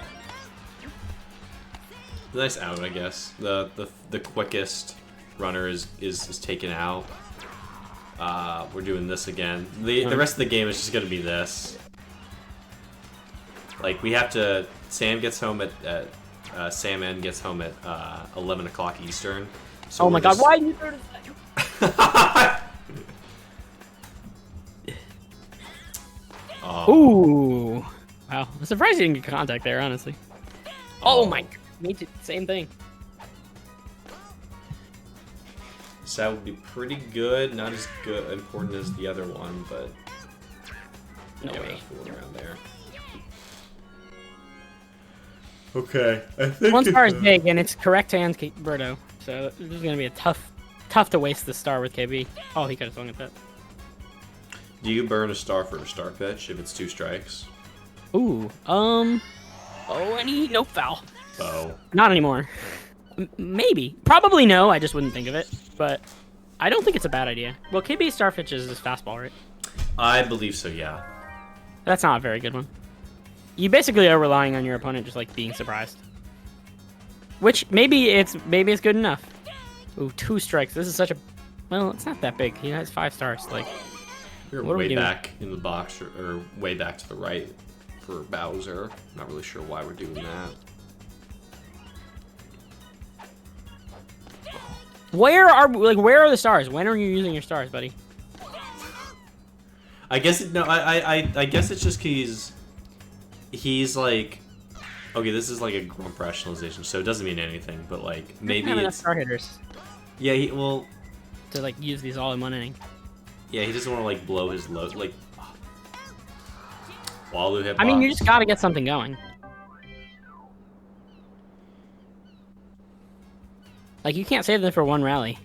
Nice out, I guess. The quickest runner is taken out. We're doing this again. The rest of the game is just gonna be this. Like, we have to... Sam gets home at... Sam N gets home at 11 o'clock Eastern. So oh my god, why did you throw this? Ooh. Wow. I'm surprised you didn't get contact there, honestly. Oh my god. Me too. Same thing. So that would be pretty good. Not as good important as the other one, but... No way. Around there. Okay. I think 1 star is big, and it's correct hands Birdo. So this is going to be a tough to waste the star with KB. Oh, he could have swung at that. Do you burn a star for a star pitch if it's 2 strikes? Ooh, oh, and no foul. Oh. Not anymore. Maybe. Probably no, I just wouldn't think of it. But I don't think it's a bad idea. Well, KB star pitch is his fastball, right? I believe so, yeah. That's not a very good one. You basically are relying on your opponent just, like, being surprised. Which, maybe it's good enough. Ooh, 2 strikes. This is such a... Well, it's not that big. He has 5 stars, like... You're way back in the box, or way back to the right for Bowser. Not really sure why we're doing that. Where are the stars? When are you using your stars, buddy? I guess I guess it's just he's like, okay, this is like a grump rationalization, so it doesn't mean anything, but like maybe it's star hitters. Yeah, to like use these all in one inning. Yeah, he doesn't want to like blow his load. Like, Walu hit. I mean, you just gotta get something going. Like, you can't save them for one rally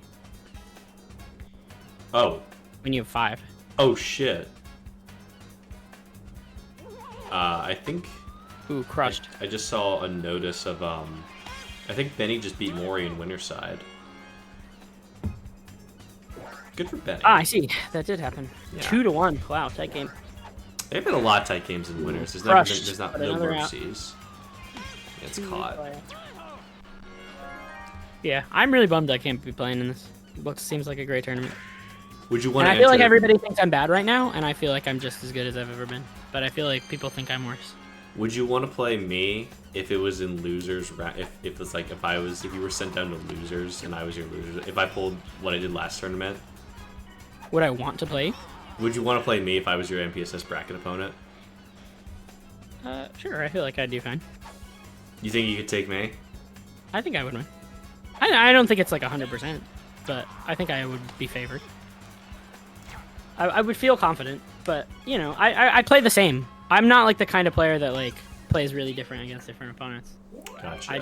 Oh. when you have 5. Oh, shit. I think... Ooh, crushed. I just saw a notice of, I think Benny just beat Mori in Winter's Side. Good for Benny. Ah, I see. That did happen. Yeah. 2-1. Wow, tight game. They've been a lot of tight games in Winners. There's Crushed, not but no another out. mercies. It's caught. Yeah, I'm really bummed I can't be playing in this. Seems like a great tournament. Would you want And to I feel like enter- everybody thinks I'm bad right now, and I feel like I'm just as good as I've ever been. But I feel like people think I'm worse. Would you want to play me if it was in losers? If it's like if you were sent down to losers and I was your loser? If I pulled what I did last tournament, Would I want to play? would you want to play me if I was your NPSS bracket opponent? Sure. I feel like I'd do fine. You think you could take me? I think I would win. I don't think it's like 100%, but I think I would be favored. I would feel confident, but you know, I play the same. I'm not like the kind of player that like plays really different against different opponents. Gotcha.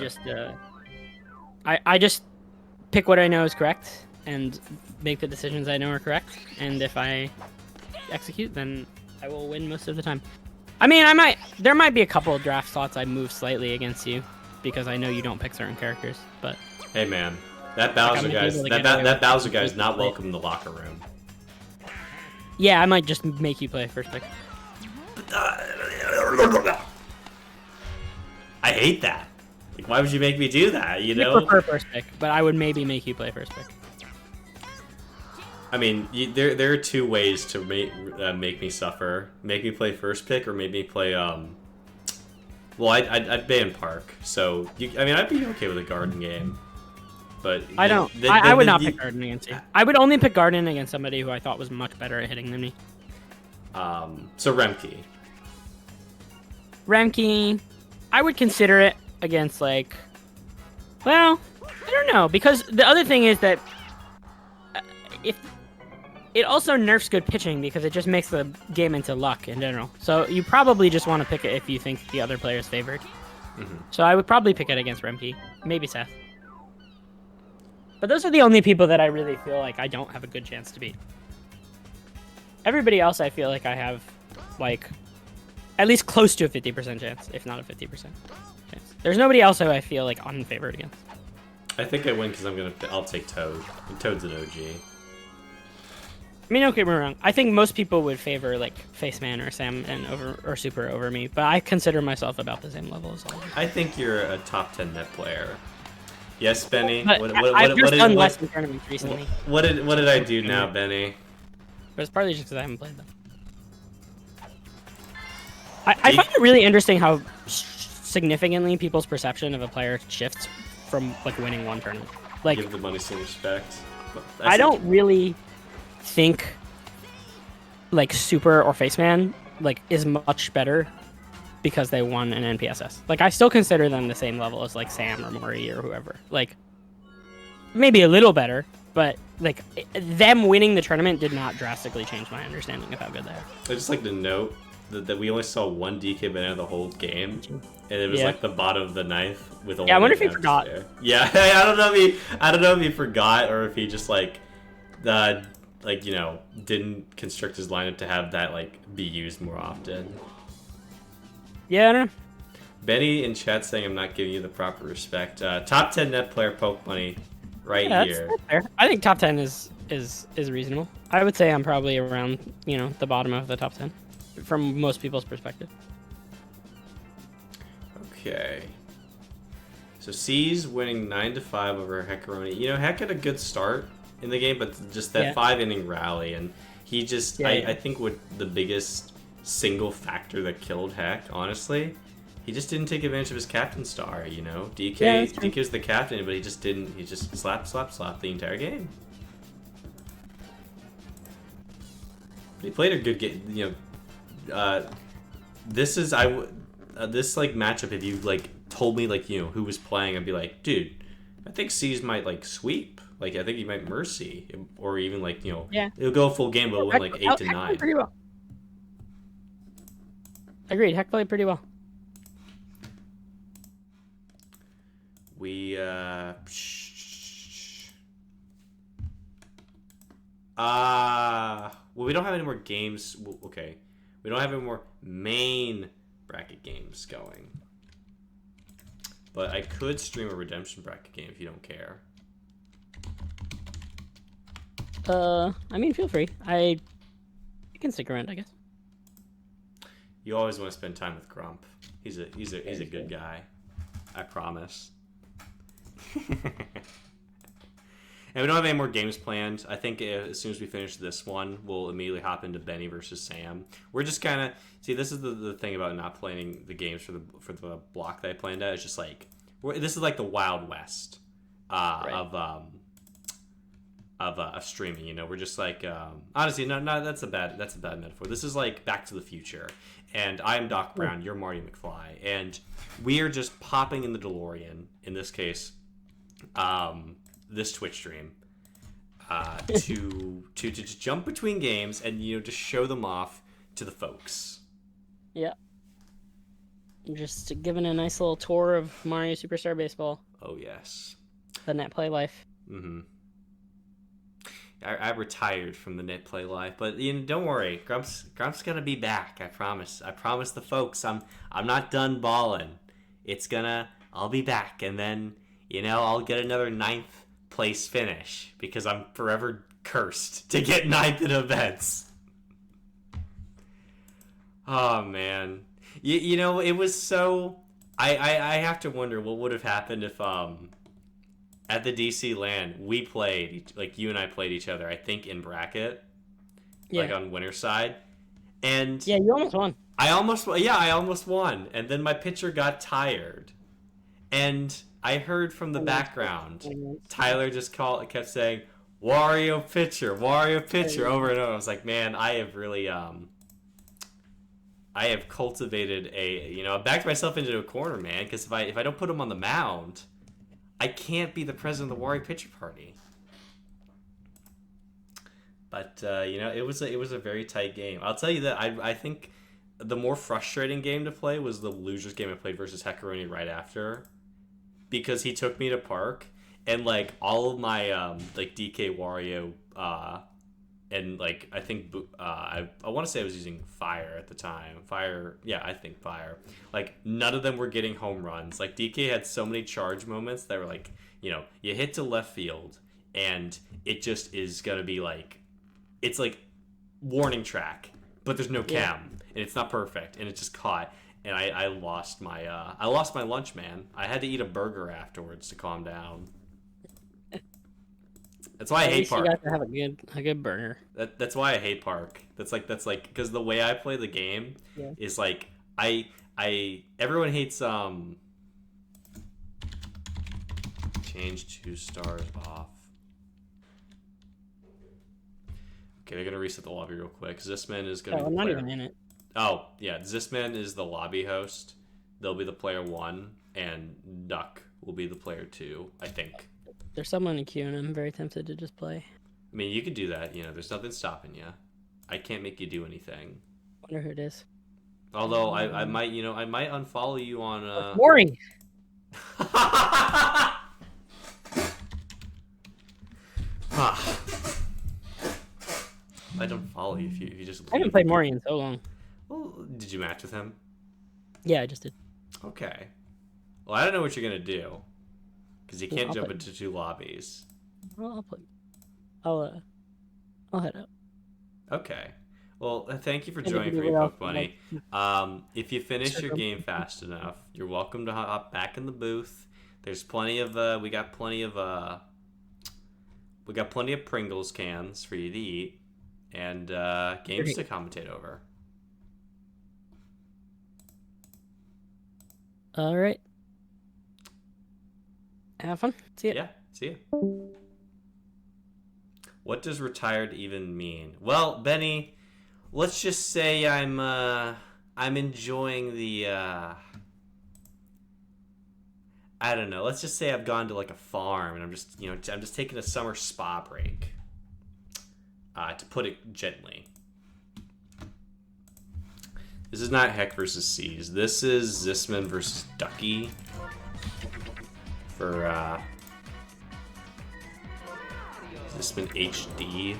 I just pick what I know is correct and make the decisions I know are correct. And if I execute, then I will win most of the time. I mean, there might be a couple of draft slots I move slightly against you because I know you don't pick certain characters, but Hey man, that Bowser I'm guy's able to get away that with Bowser it. guy's not welcome in the locker room. yeah, I might just make you play first pick. I hate that. Like, why would you make me do that? You I know. prefer first pick, but I would maybe make you play first pick. I mean, there are two ways to make me suffer: make me play first pick, or make me play Well, I'd ban Park, so I mean, I'd be okay with a garden game, but I don't. I would not pick Garden against you. I would only pick Garden against somebody who I thought was much better at hitting than me. So Remke. Remke, I would consider it against like, well, I don't know, because the other thing is that if it also nerfs good pitching because it just makes the game into luck in general. So you probably just want to pick it if you think the other player is favored. Mm-hmm. So I would probably pick it against Remke, maybe Seth. But those are the only people that I really feel like I don't have a good chance to beat. Everybody else I feel like I have, like, at least close to a 50% chance, if not a 50% chance. There's nobody else who I feel like unfavored against. I think I win because I'll take Toad. Toad's an OG. I mean, don't get me wrong. I think most people would favor like Faceman or Sam or Super over me, but I consider myself about the same level as all of you. I think you're a top 10 net player. Yes, Benny. But I've just done less in tournaments recently. What did I do now, Benny? But it's partly just because I haven't played them. I find it really interesting how significantly people's perception of a player shifts from like winning one tournament. Like, Give the money some respect. I don't really think like Super or Faceman like is much better because they won an NPSS. Like, I still consider them the same level as like Sam or Mori or whoever. Like, maybe a little better, but like them winning the tournament did not drastically change my understanding of how good they are. I just like to note that we only saw one DK banana the whole game, and it was like the bottom of the knife with only. Yeah, I wonder if he forgot. There. Yeah, I don't know if he forgot or if he just like didn't constrict his lineup to have that like be used more often. Yeah, I don't know. Benny in chat saying I'm not giving you the proper respect. Top 10 net player poke money right here. That's fair. I think top 10 is reasonable. I would say I'm probably around, the bottom of the top 10 from most people's perspective. Okay. So C's winning 9-5 over Heckaroni. Heck had a good start in the game, but just that 5-inning rally, and he just I think what the biggest single factor that killed Heck, honestly, he just didn't take advantage of his captain star. DK was the captain, but he just didn't. He just slap the entire game. He played a good game. This is this like matchup. If you like told me who was playing, I'd be like, dude, I think C's might like sweep. Like, I think he might mercy, or even it'll go a full game, but it'll win like 8-9. Pretty well. Agreed. Heck played pretty well. We Well, we don't have any more games. Okay. We don't have any more main bracket games going. But I could stream a redemption bracket game if you don't care. I mean, feel free. I can stick around, I guess. You always want to spend time with Grump. He's a good guy. I promise. And we don't have any more games planned. I think as soon as we finish this one, we'll immediately hop into Benny versus Sam. We're just kind of see. This is the thing about not planning the games for the block that I planned at. It's just like this is like the Wild West right. of streaming. You know, we're just like honestly, no, that's a bad metaphor. This is like Back to the Future, and I'm Doc Brown. You're Marty McFly, and we are just popping in the DeLorean. In this case, this Twitch stream to jump between games and just show them off to the folks. Yeah. Just giving a nice little tour of Mario Superstar Baseball. Oh yes. The net play life. Mm-hmm. I retired from the net play life, but don't worry, Grump's gonna be back. I promise. I promise the folks. I'm not done balling. I'll be back, and then I'll get another 9th place finish because I'm forever cursed to get 9th in events. Oh man, it was so. I have to wonder what would have happened if at the DC LAN we played, like you and I played each other. I think in bracket, like on winner's side, and yeah, you almost won. I almost won, and then my pitcher got tired, and I heard from the background, Tyler just kept saying, Wario pitcher, over and over. I was like, man, I have really, I have cultivated I backed myself into a corner, man, because if I don't put him on the mound, I can't be the president of the Wario pitcher party. But, it was a very tight game. I'll tell you that I think the more frustrating game to play was the losers game I played versus Heckaroni right after. Because he took me to park, and like all of my like DK Wario and like I think I want to say I was using Fire at the time. Fire, yeah, I think Fire. Like none of them were getting home runs. Like DK had so many charge moments that were like, you hit to left field and it just is gonna be like, it's like warning track, but there's no cam and it's not perfect and it's just caught. And I lost my lunch, man. I had to eat a burger afterwards to calm down. That's why I hate Park. You got to have a good burger. That's why I hate Park. That's like because the way I play the game is like everyone hates change 2 stars off. Okay, we're gonna reset the lobby real quick. Zisman is gonna. I'm not even in it. Oh, yeah, Zisman is the lobby host. They'll be the player 1, and Duck will be the player 2, I think. There's someone in queue, and I'm very tempted to just play. I mean, you could do that. There's nothing stopping you. I can't make you do anything. Wonder who it is. Although, I might, I might unfollow you on... Maury! I don't follow you if you just leave. I haven't played Maury in so long. Well, did you match with him? Yeah, I just did. Okay. Well, I don't know what you're gonna do, because you can't jump into 2 lobbies. Well, I'll play. I'll head out. Okay. Well, thank you for joining for me, Poke Bunny. If you finish your game fast enough, you're welcome to hop back in the booth. There's plenty of we got plenty of Pringles cans for you to eat, and games to commentate over. All right. Have fun. See ya. Yeah, see ya. What does retired even mean? Well, Benny, let's just say I'm enjoying the I don't know. Let's just say I've gone to like a farm and I'm just taking a summer spa break. To put it gently. This is not Heck versus C's. This is Zisman versus Ducky for Zisman HD.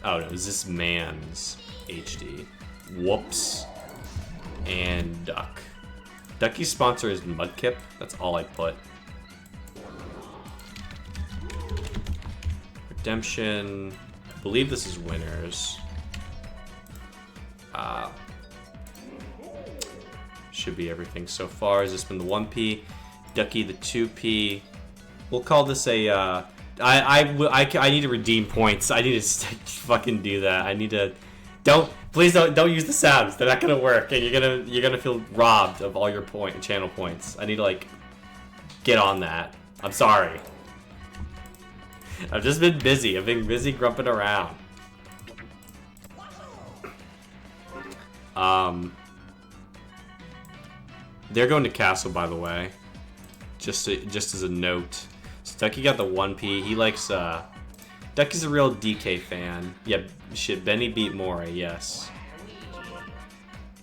Oh no, is this man's HD? Whoops. And Duck. Ducky's sponsor is Mudkip. That's all I put. Redemption. I believe this is winners. Should be everything so far. Has this been the 1P? Ducky the 2P. We'll call this a. I need to redeem points. I need to fucking do that. I need to. Please don't use the sounds. They're not gonna work, and you're gonna feel robbed of all your channel points. I need to like get on that. I'm sorry. I've just been busy. I've been busy grumping around. They're going to castle, by the way. Just as a note. So Ducky got the 1P. He likes Ducky's a real DK fan. Yeah, shit. Benny beat Mora. Yes.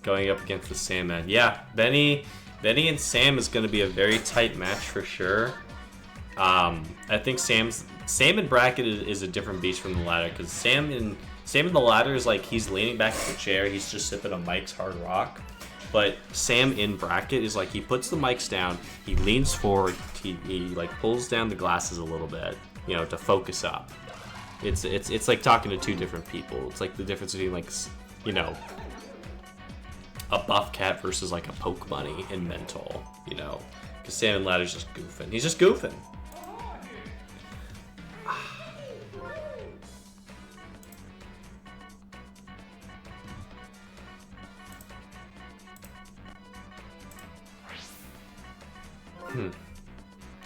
Going up against the Sandman. Yeah, Benny and Sam is going to be a very tight match for sure. I think Sam in bracket is a different beast from the ladder, because Sam in the ladder is like he's leaning back in the chair, he's just sipping a Mike's Hard Rock. But Sam in bracket is like he puts the mics down, he leans forward, he like pulls down the glasses a little bit, you know, to focus up. It's like talking to two different people. It's like the difference between like, you know, a buff cat versus like a poke bunny in mental, you know, because Sam in ladder's just goofing. He's just goofing.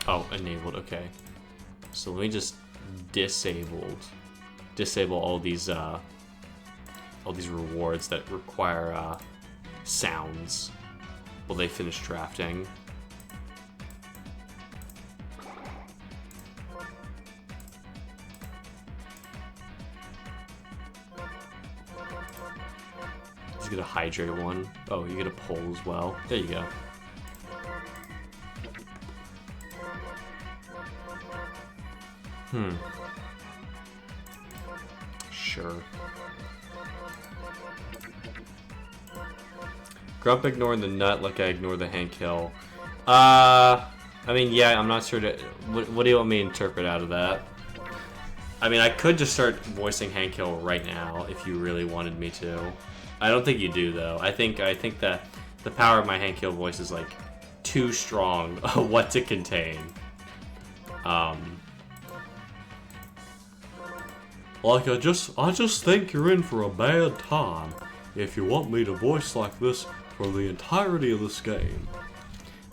Oh, enabled, okay. So let me just disable all these rewards that require sounds while they finish drafting. Let's get a hydrate one. Oh, you get a pole as well. There you go. Sure. Grump ignoring the nut like I ignore the hand kill. I mean, yeah, I'm not sure to... What do you want me to interpret out of that? I mean, I could just start voicing hand kill right now if you really wanted me to. I don't think you do, though. I think that the power of my hand kill voice is, like, too strong what to contain. Like, I just think you're in for a bad time if you want me to voice like this for the entirety of this game.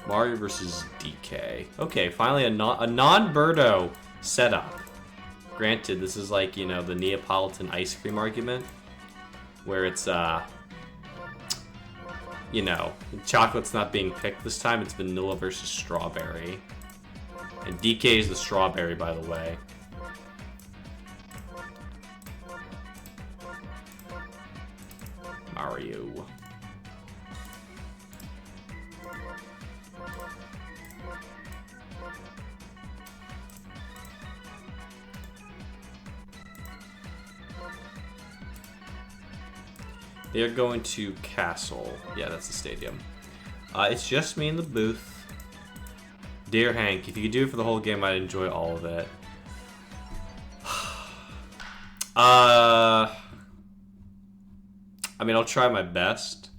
Mario versus DK. Okay, finally a non-Birdo setup. Granted, this is like, you know, the Neapolitan ice cream argument, where it's, you know, chocolate's not being picked this time, it's vanilla versus strawberry. And DK is the strawberry, by the way. Mario. They're going to Castle. Yeah, that's the stadium. It's just me in the booth. Dear Hank, if you could do it for the whole game, I'd enjoy all of it. I mean, I'll try my best,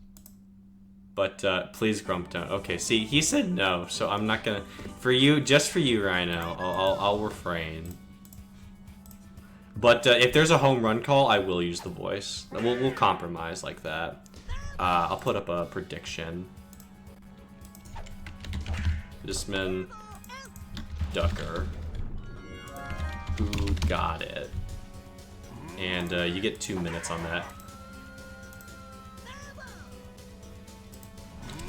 but please, Grump, don't. Okay, see, he said no, so I'm not gonna. For you, just for you, Rhino, I'll refrain. But if there's a home run call, I will use the voice. We'll compromise like that. I'll put up a prediction. Disman Ducker, who got it, and you get 2 minutes on that.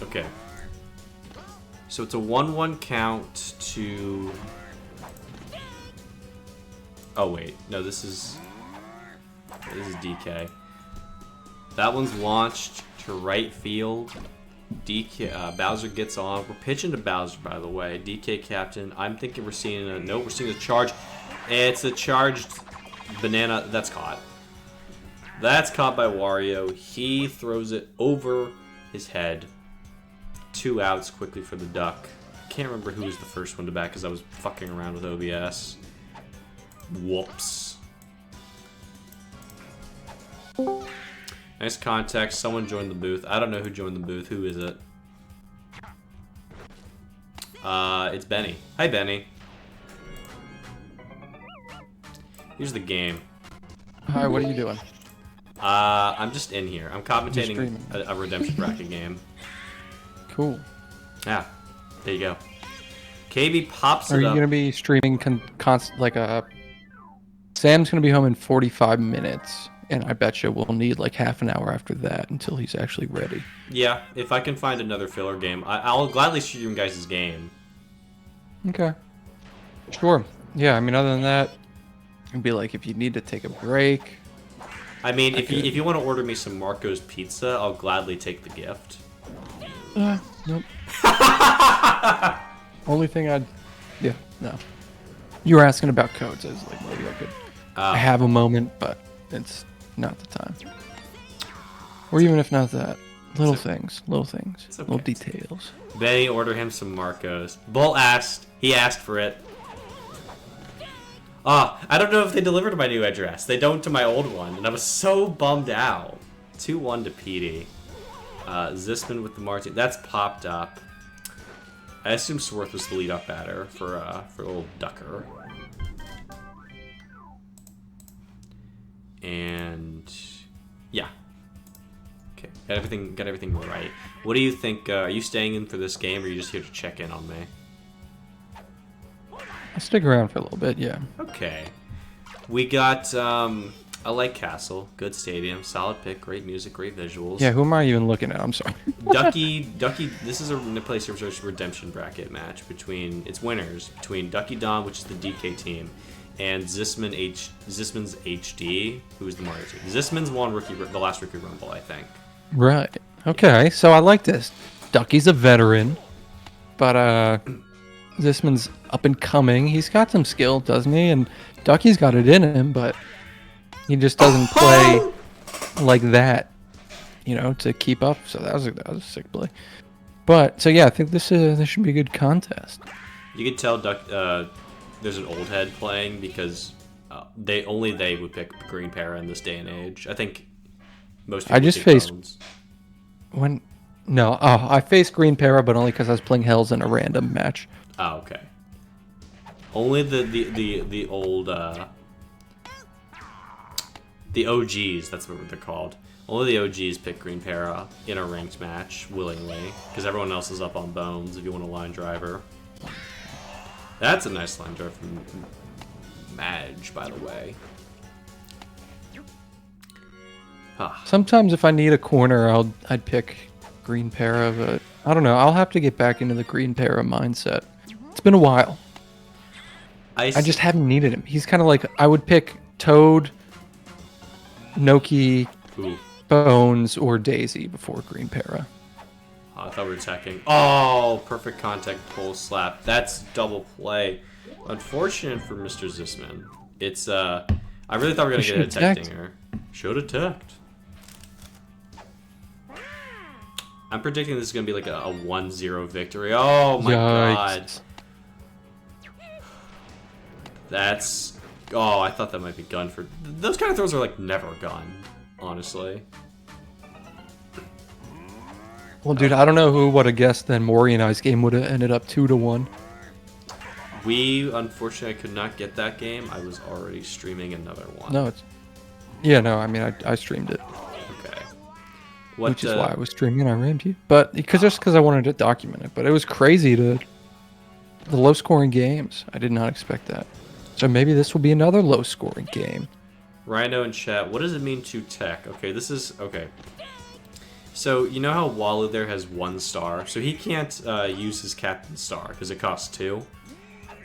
Okay. So it's a 1-1 count to... Oh wait, no, this is DK. That one's launched to right field. DK, Bowser gets on. We're pitching to Bowser, by the way. DK captain. I'm thinking we're seeing a... Nope, we're seeing a charge. It's a charged banana. That's caught. That's caught by Wario. He throws it over his head. 2 outs quickly for the duck. Can't remember who was the first one to bat because I was fucking around with OBS. Whoops. Nice context. Someone joined the booth. I don't know who joined the booth. Who is it? It's Benny. Hi, Benny. Here's the game. Hi, what are you doing? I'm just in here. I'm commentating a redemption bracket game. Cool. Yeah, there you go. KB pops it Are you up. gonna be streaming Sam's gonna be home in 45 minutes, and I bet you we'll need like half an hour after that until he's actually ready. Yeah, if I can find another filler game, I'll gladly stream you guys' game. Okay. Sure. Yeah, I mean, other than that, it'd be like if you need to take a break. I mean, if you want to order me some Marco's pizza, I'll gladly take the gift. Nope. Only thing yeah, no. You were asking about codes. I was like, maybe I could have a moment, but it's not the time. Or even if not that, little things, okay. Little details. Benny, order him some Marco's. Bull asked. He asked for it. I don't know if they delivered to my new address. They don't to my old one, and I was so bummed out. 2-1 to PD. Zisman with the Martin. That's popped up. I assume Swarth was the lead-up batter for old Ducker. And yeah. Okay, got everything right. What do you think? Are you staying in for this game, or are you just here to check in on me? I'll stick around for a little bit, yeah. Okay. We got I like Castle, good stadium, solid pick, great music, great visuals. Yeah, who am I even looking at? I'm sorry. Ducky, this is a Play Service redemption bracket match between Ducky Dom, which is the DK team, and Zisman's HD, who is the Mario team. Zisman's won the last Rookie Rumble, I think. Right. Okay, so I like this. Ducky's a veteran, but Zisman's up and coming. He's got some skill, doesn't he? And Ducky's got it in him, but he just doesn't play like that, to keep up. So that was a sick play. But so yeah, I think this should be a good contest. You can tell there's an old head playing because they would pick Green Para in this day and age. I think most people I just pick faced Bones. I faced Green Para, but only because I was playing Hells in a random match. Oh, okay. Only the old the OGs, that's what they're called. Only the OGs pick Green Para in a ranked match willingly, because everyone else is up on Bones if you want a line driver. That's a nice line driver from Madge, by the way. Sometimes if I need a corner, I'd pick Green Para, but I don't know. I'll have to get back into the Green Para mindset. It's been a while. I just haven't needed him. He's kind of like, I would pick Toad, Noki, Bones, or Daisy before Green Para. Oh, I thought we were attacking. Oh, perfect contact pull slap. That's double play. Unfortunate for Mr. Zisman. It's I really thought we were gonna get a tech dinger. Should have teched. I'm predicting this is gonna be like a 1-0 victory. Oh my god. That's... Oh, I thought that might be gun for... Those kind of throws are like never gun, honestly. Well, dude, I don't know who would have guessed then Maury and I's game would have ended up 2-1. We, unfortunately, could not get that game. I was already streaming another one. No, it's... Yeah, no, I mean, I streamed it. Okay. Which is why I was streaming, I rammed you. But, just because I wanted to document it. But it was crazy the low-scoring games. I did not expect that. So maybe this will be another low-scoring game. Rhino in chat, what does it mean to tech? Okay, this is... Okay. So, you know how Walu there has 1 star? So he can't use his captain star, because it costs 2.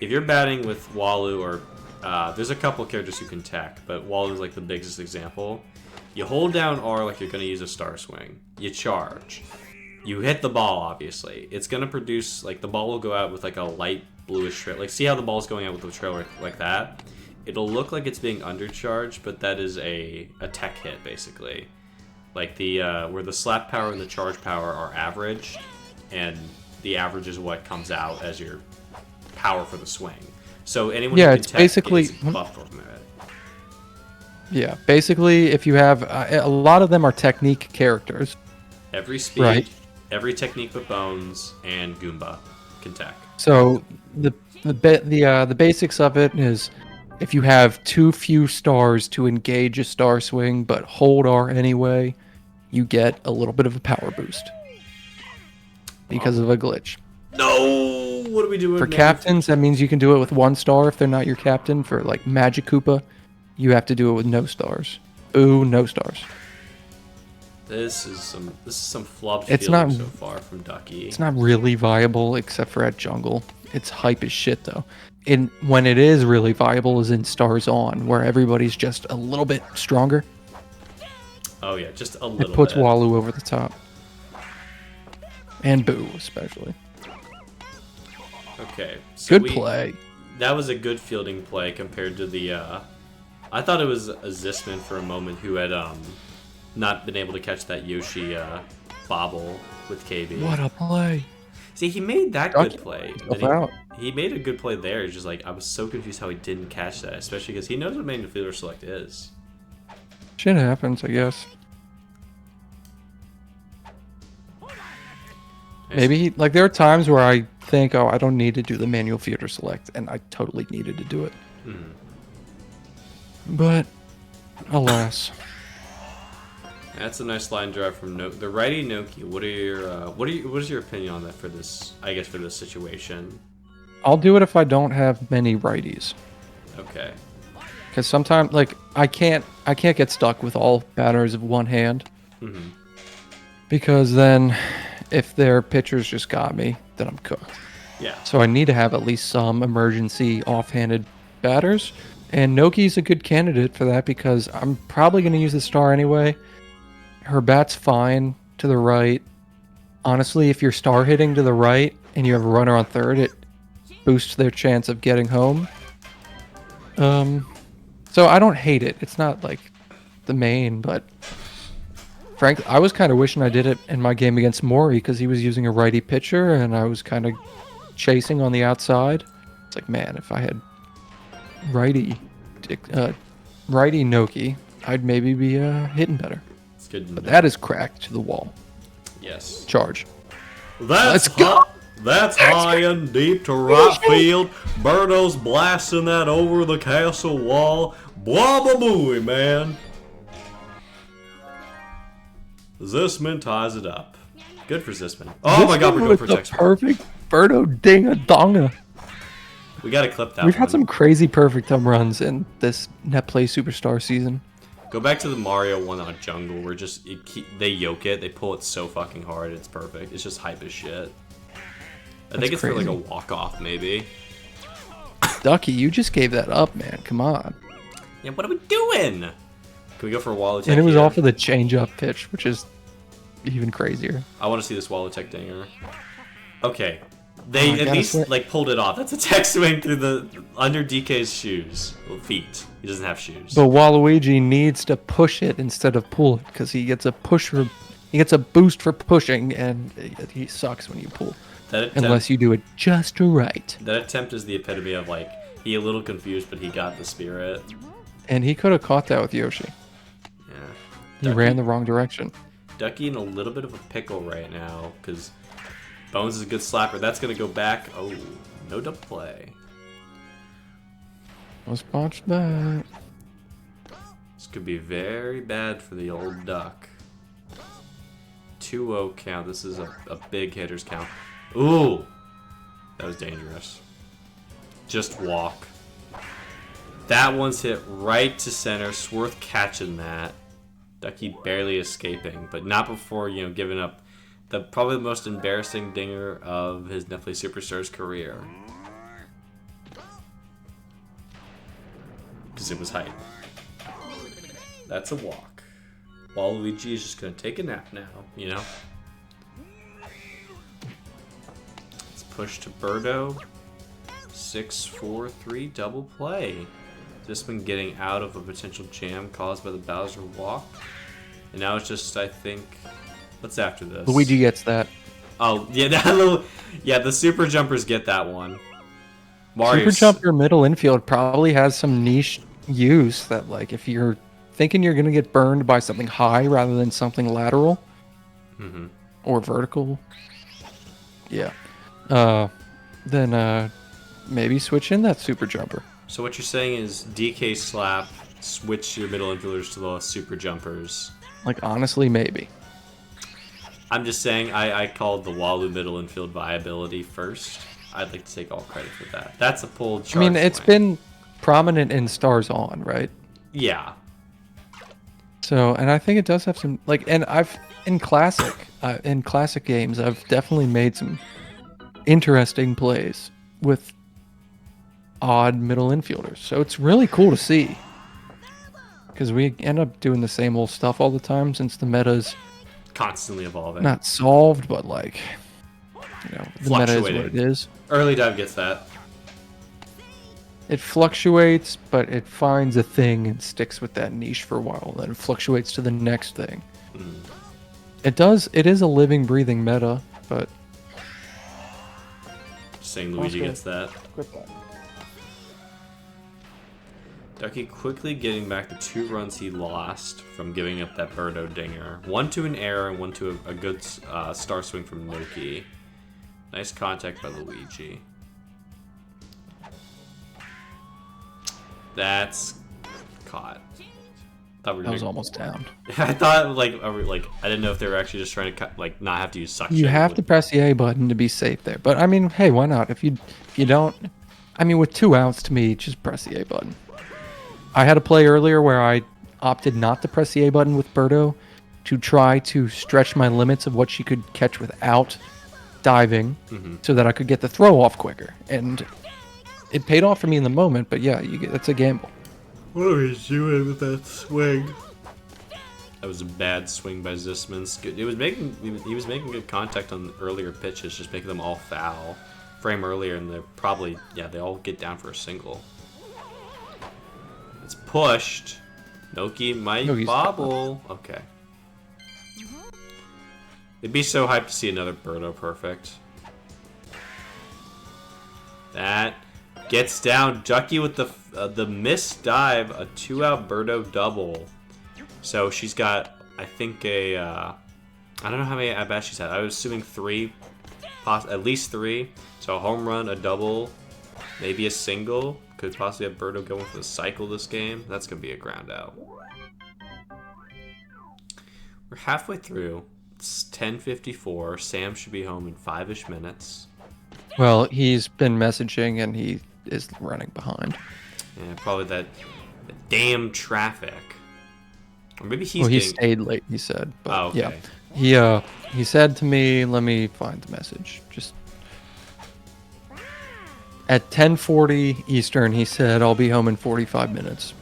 If you're batting with Walu, or... there's a couple characters who can tech, but Walu's like the biggest example. You hold down R like you're going to use a star swing. You charge. You hit the ball, obviously. It's going to produce... Like, the ball will go out with like a light bluish trail. Like, see how the ball's going out with the trail like that? it'll look like it's being undercharged, but that is a tech hit, basically. Like the where the slap power and the charge power are averaged, and the average is what comes out as your power for the swing. So anyone who can it's tech basically is buffed from it. Yeah, basically, if you have a lot of them are technique characters. Every speed, Right. every technique but Bones and Goomba can tech. So the basics of it is if you have too few stars to engage a star swing but hold R anyway, you get a little bit of a power boost because of a glitch. No! What are we doing? For man? captains, that means you can do it with 1 star if they're not your captain. For like Magic Koopa, you have to do it with no stars. Ooh, no stars. This is some flubbed It's fielding not- so far from Ducky. It's not really viable except for at jungle. It's hype as shit though. And when it is really viable is in Stars On, where everybody's just a little bit stronger. Oh yeah, just a little It puts bit. Walu over the top. And Boo, especially. Okay. So Good play. That was a good fielding play compared to the I thought it was a Zisman for a moment who had not been able to catch that Yoshi bobble with KB. What a play. See, he made that Ducky good play. himself Then out. he made a good play there. It's just like I was so confused how he didn't catch that, especially because he knows what manual fielder select is. Shit happens, I guess. Maybe like there are times where I think, oh, I don't need to do the manual theater select, and I totally needed to do it. But alas, That's a nice line drive from the righty Noki. What is your opinion on that for this? I guess for this situation. I'll do it if I don't have many righties, Okay. because sometimes like I can't get stuck with all batters of one hand, because then if their pitchers just got me, then I'm cooked. Yeah. So I need to have at least some emergency offhanded batters. And Noki's a good candidate for that because I'm probably going to use the star anyway. Her bat's fine to the right. Honestly, if you're star hitting to the right and you have a runner on third, it boosts their chance of getting home. So I don't hate it. It's not like the main, but frankly, I was kind of wishing I did it in my game against Mori because he was using a righty pitcher and I was kind of chasing on the outside. It's like, man, if I had righty Noki, I'd maybe be hitting better. It's good to But know. that is cracked to the wall. Yes. Charge. Let's go. That's high and deep to right field. Birdo's blasting that over the castle wall. Blah blah booey, man. Zisman ties it up. Good for Zisman. Oh my god, we're going With for the text. perfect Birdo dinga donga. We gotta clip that We've one. had some crazy perfect home runs in this Net Play Superstar season. Go back to the Mario one on Jungle where just they yoke it, they pull it so fucking hard, it's perfect. It's just hype as shit. I think it's for like crazy. a walk-off maybe. Ducky, you just gave that up, man. Come on. Yeah, what are we doing? Can we go for a Wallow Tech And it was here? off of the change-up pitch, which is even crazier. I want to see this Wallow Tech dinger. Okay. They I at gotta least say- like pulled it off. That's a tech swing through the under DK's shoes. Well, feet. He doesn't have shoes. But Waluigi needs to push it instead of pull it because he gets a boost for pushing, and he sucks when you pull. That attempt, Unless you do it just right. that attempt is the epitome of like he a little confused, but he got the spirit. And he could have caught that with Yoshi. Yeah. He ran the wrong direction. Ducky in a little bit of a pickle right now because Bones is a good slapper. That's gonna go back. Oh, no double play. Let's watch that. This could be very bad for the old duck. 2-0 count. This is a big hitter's count. Ooh, that was dangerous. Just walk. That one's hit right to center. Swarth catching that. Ducky barely escaping, but not before, giving up the probably the most embarrassing dinger of his Netflix Superstars career. Because it was hype. That's a walk. Waluigi is just going to take a nap now, Let's push to Birdo. 6-4-3 double play. Just been getting out of a potential jam caused by the Bowser walk. And now it's just, I think... What's after this? Luigi gets that. Oh, yeah, the super jumpers get that one. Super jumper middle infield probably has some niche use that, like, if you're thinking you're going to get burned by something high rather than something lateral or vertical, then maybe switch in that super jumper. So what you're saying is DK slap, switch your middle infielders to the super jumpers. Like, honestly, maybe. I'm just saying I called the Walu middle infield viability first. I'd like to take all credit for that. That's a pulled charge. I mean, it's been prominent in Stars On, right? Yeah. So, and I think it does have some, like, and in classic games, I've definitely made some interesting plays with odd middle infielders. So it's really cool to see. Because we end up doing the same old stuff all the time since the meta's constantly evolving. Not solved, but like, the meta is what it is. Early dive gets that. It fluctuates, but it finds a thing and sticks with that niche for a while. Then it fluctuates to the next thing. It is a living, breathing meta, but... Just saying Luigi gets that. Ducky quickly getting back the 2 runs he lost from giving up that Birdo dinger. 1 to an error and 1 to a good star swing from Noki. Nice contact by Luigi. That's caught. That was almost down. I thought I didn't know if they were actually just trying to not have to use suction. You have to press the A button to be safe there. But I mean, hey, why not? If you don't, I mean, with 2 outs to me, just press the A button. I had a play earlier where I opted not to press the A button with Birdo to try to stretch my limits of what she could catch without diving so that I could get the throw off quicker. And it paid off for me in the moment, but yeah, that's a gamble. What are we doing with that swing? That was a bad swing by Zisman. He was making good contact on earlier pitches, just making them all foul. Frame earlier, and they're probably they all get down for a single. It's pushed. Noki might bobble. Okay. It'd be so hyped to see another Birdo perfect. That gets down. Ducky with the missed dive, a 2-out Birdo double. So she's got, I think, I don't know how many at bats she's had. I was assuming 3, at least 3. So a home run, a double, maybe a single. Could possibly have Birdo going for the cycle this game. That's going to be a ground out. We're halfway through. It's 10:54. Sam should be home in 5-ish minutes. Well, he's been messaging and he is running behind. Yeah, probably that damn traffic. Or maybe he's he stayed late, he said. But oh, okay. Yeah. He said to me, let me find the message. Just at 10:40 Eastern, he said, I'll be home in 45 minutes.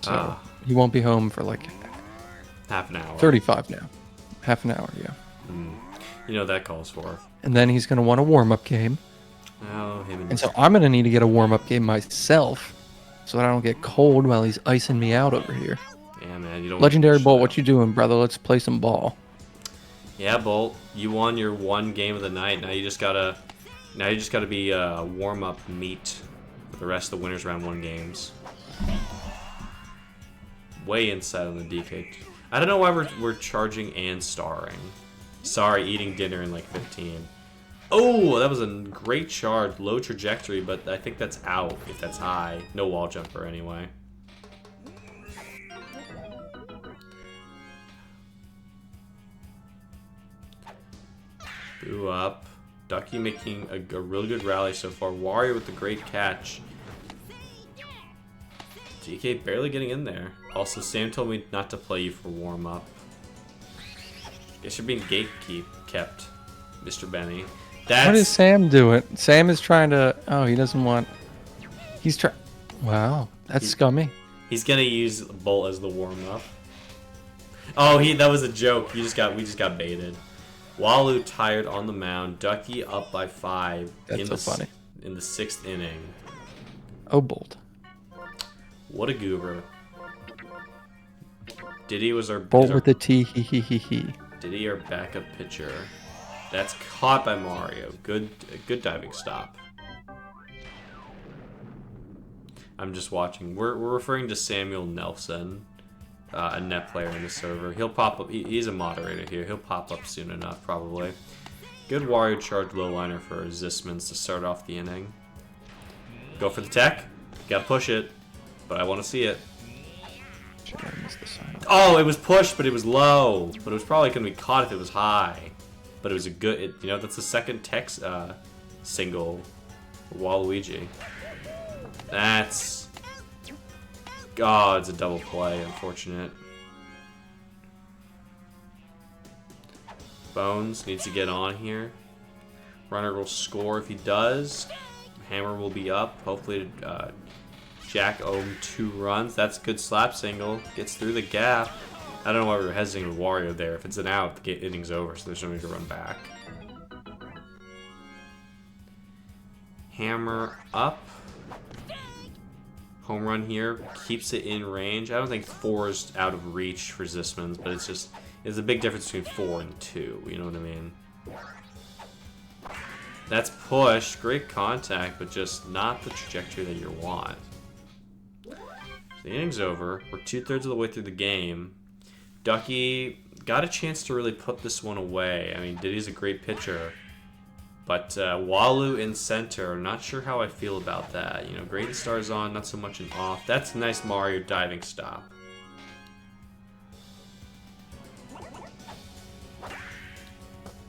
So he won't be home for like half an hour. 35 now. Half an hour, yeah. You know what that calls for. And then he's going to want a warm-up game. Oh, and so I'm going to need to get a warm-up game myself so that I don't get cold while he's icing me out over here. Yeah, man. You don't. Legendary Bolt, what you doing, brother? Let's play some ball. Yeah, Bolt. You won your 1 game of the night. Now you just gotta be warm-up meat for the rest of the winners round 1 games. Way inside on the DK. I don't know why we're charging and starring. Sorry, eating dinner in like 15. Oh, that was a great charge. Low trajectory, but I think that's out if that's high. No wall jumper anyway. Boo up. Ducky making a really good rally so far. Wario with the great catch. GK barely getting in there. Also, Sam told me not to play you for warm-up. Guess you're being kept, Mr. Benny. What is Sam doing? Sam is trying to... Oh, he doesn't want... He's trying... Wow, that's scummy. He's gonna use Bolt as the warm-up. Oh, that was a joke. We just got baited. Walu tired on the mound. Ducky up by 5. That's so funny. in the 6th inning. Oh, Bolt. What a goober. Diddy was our Bolt with the T. He. Diddy our backup pitcher. That's caught by Mario. Good diving stop. I'm just watching. We're referring to Samuel Nelson, a net player in the server. He'll pop up. He's a moderator here. He'll pop up soon enough, probably. Good Wario charge low liner for Zismans to start off the inning. Go for the tech. Gotta push it, but I want to see it. Oh, it was pushed, but it was low. But it was probably gonna be caught if it was high. But it was a good. You know, that's the second tech single for Waluigi. That's... God, it's a double play. Unfortunate. Bones needs to get on here. Runner will score if he does. Hammer will be up. Hopefully, Jack Ohm 2 runs. That's a good slap single. Gets through the gap. I don't know why we were hesitating with Wario there. If it's an out, the inning's over, so there's no need to run back. Hammer up. Home run here. Keeps it in range. I don't think 4 is out of reach for Zismans, but it's a big difference between 4 and 2. You know what I mean? That's push. Great contact, but just not the trajectory that you want. So the inning's over. We're 2/3 of the way through the game. Ducky got a chance to really put this one away. I mean, Diddy's a great pitcher. But Walu in center, not sure how I feel about that. You know, Great Star's on, not so much an off. That's a nice Mario diving stop.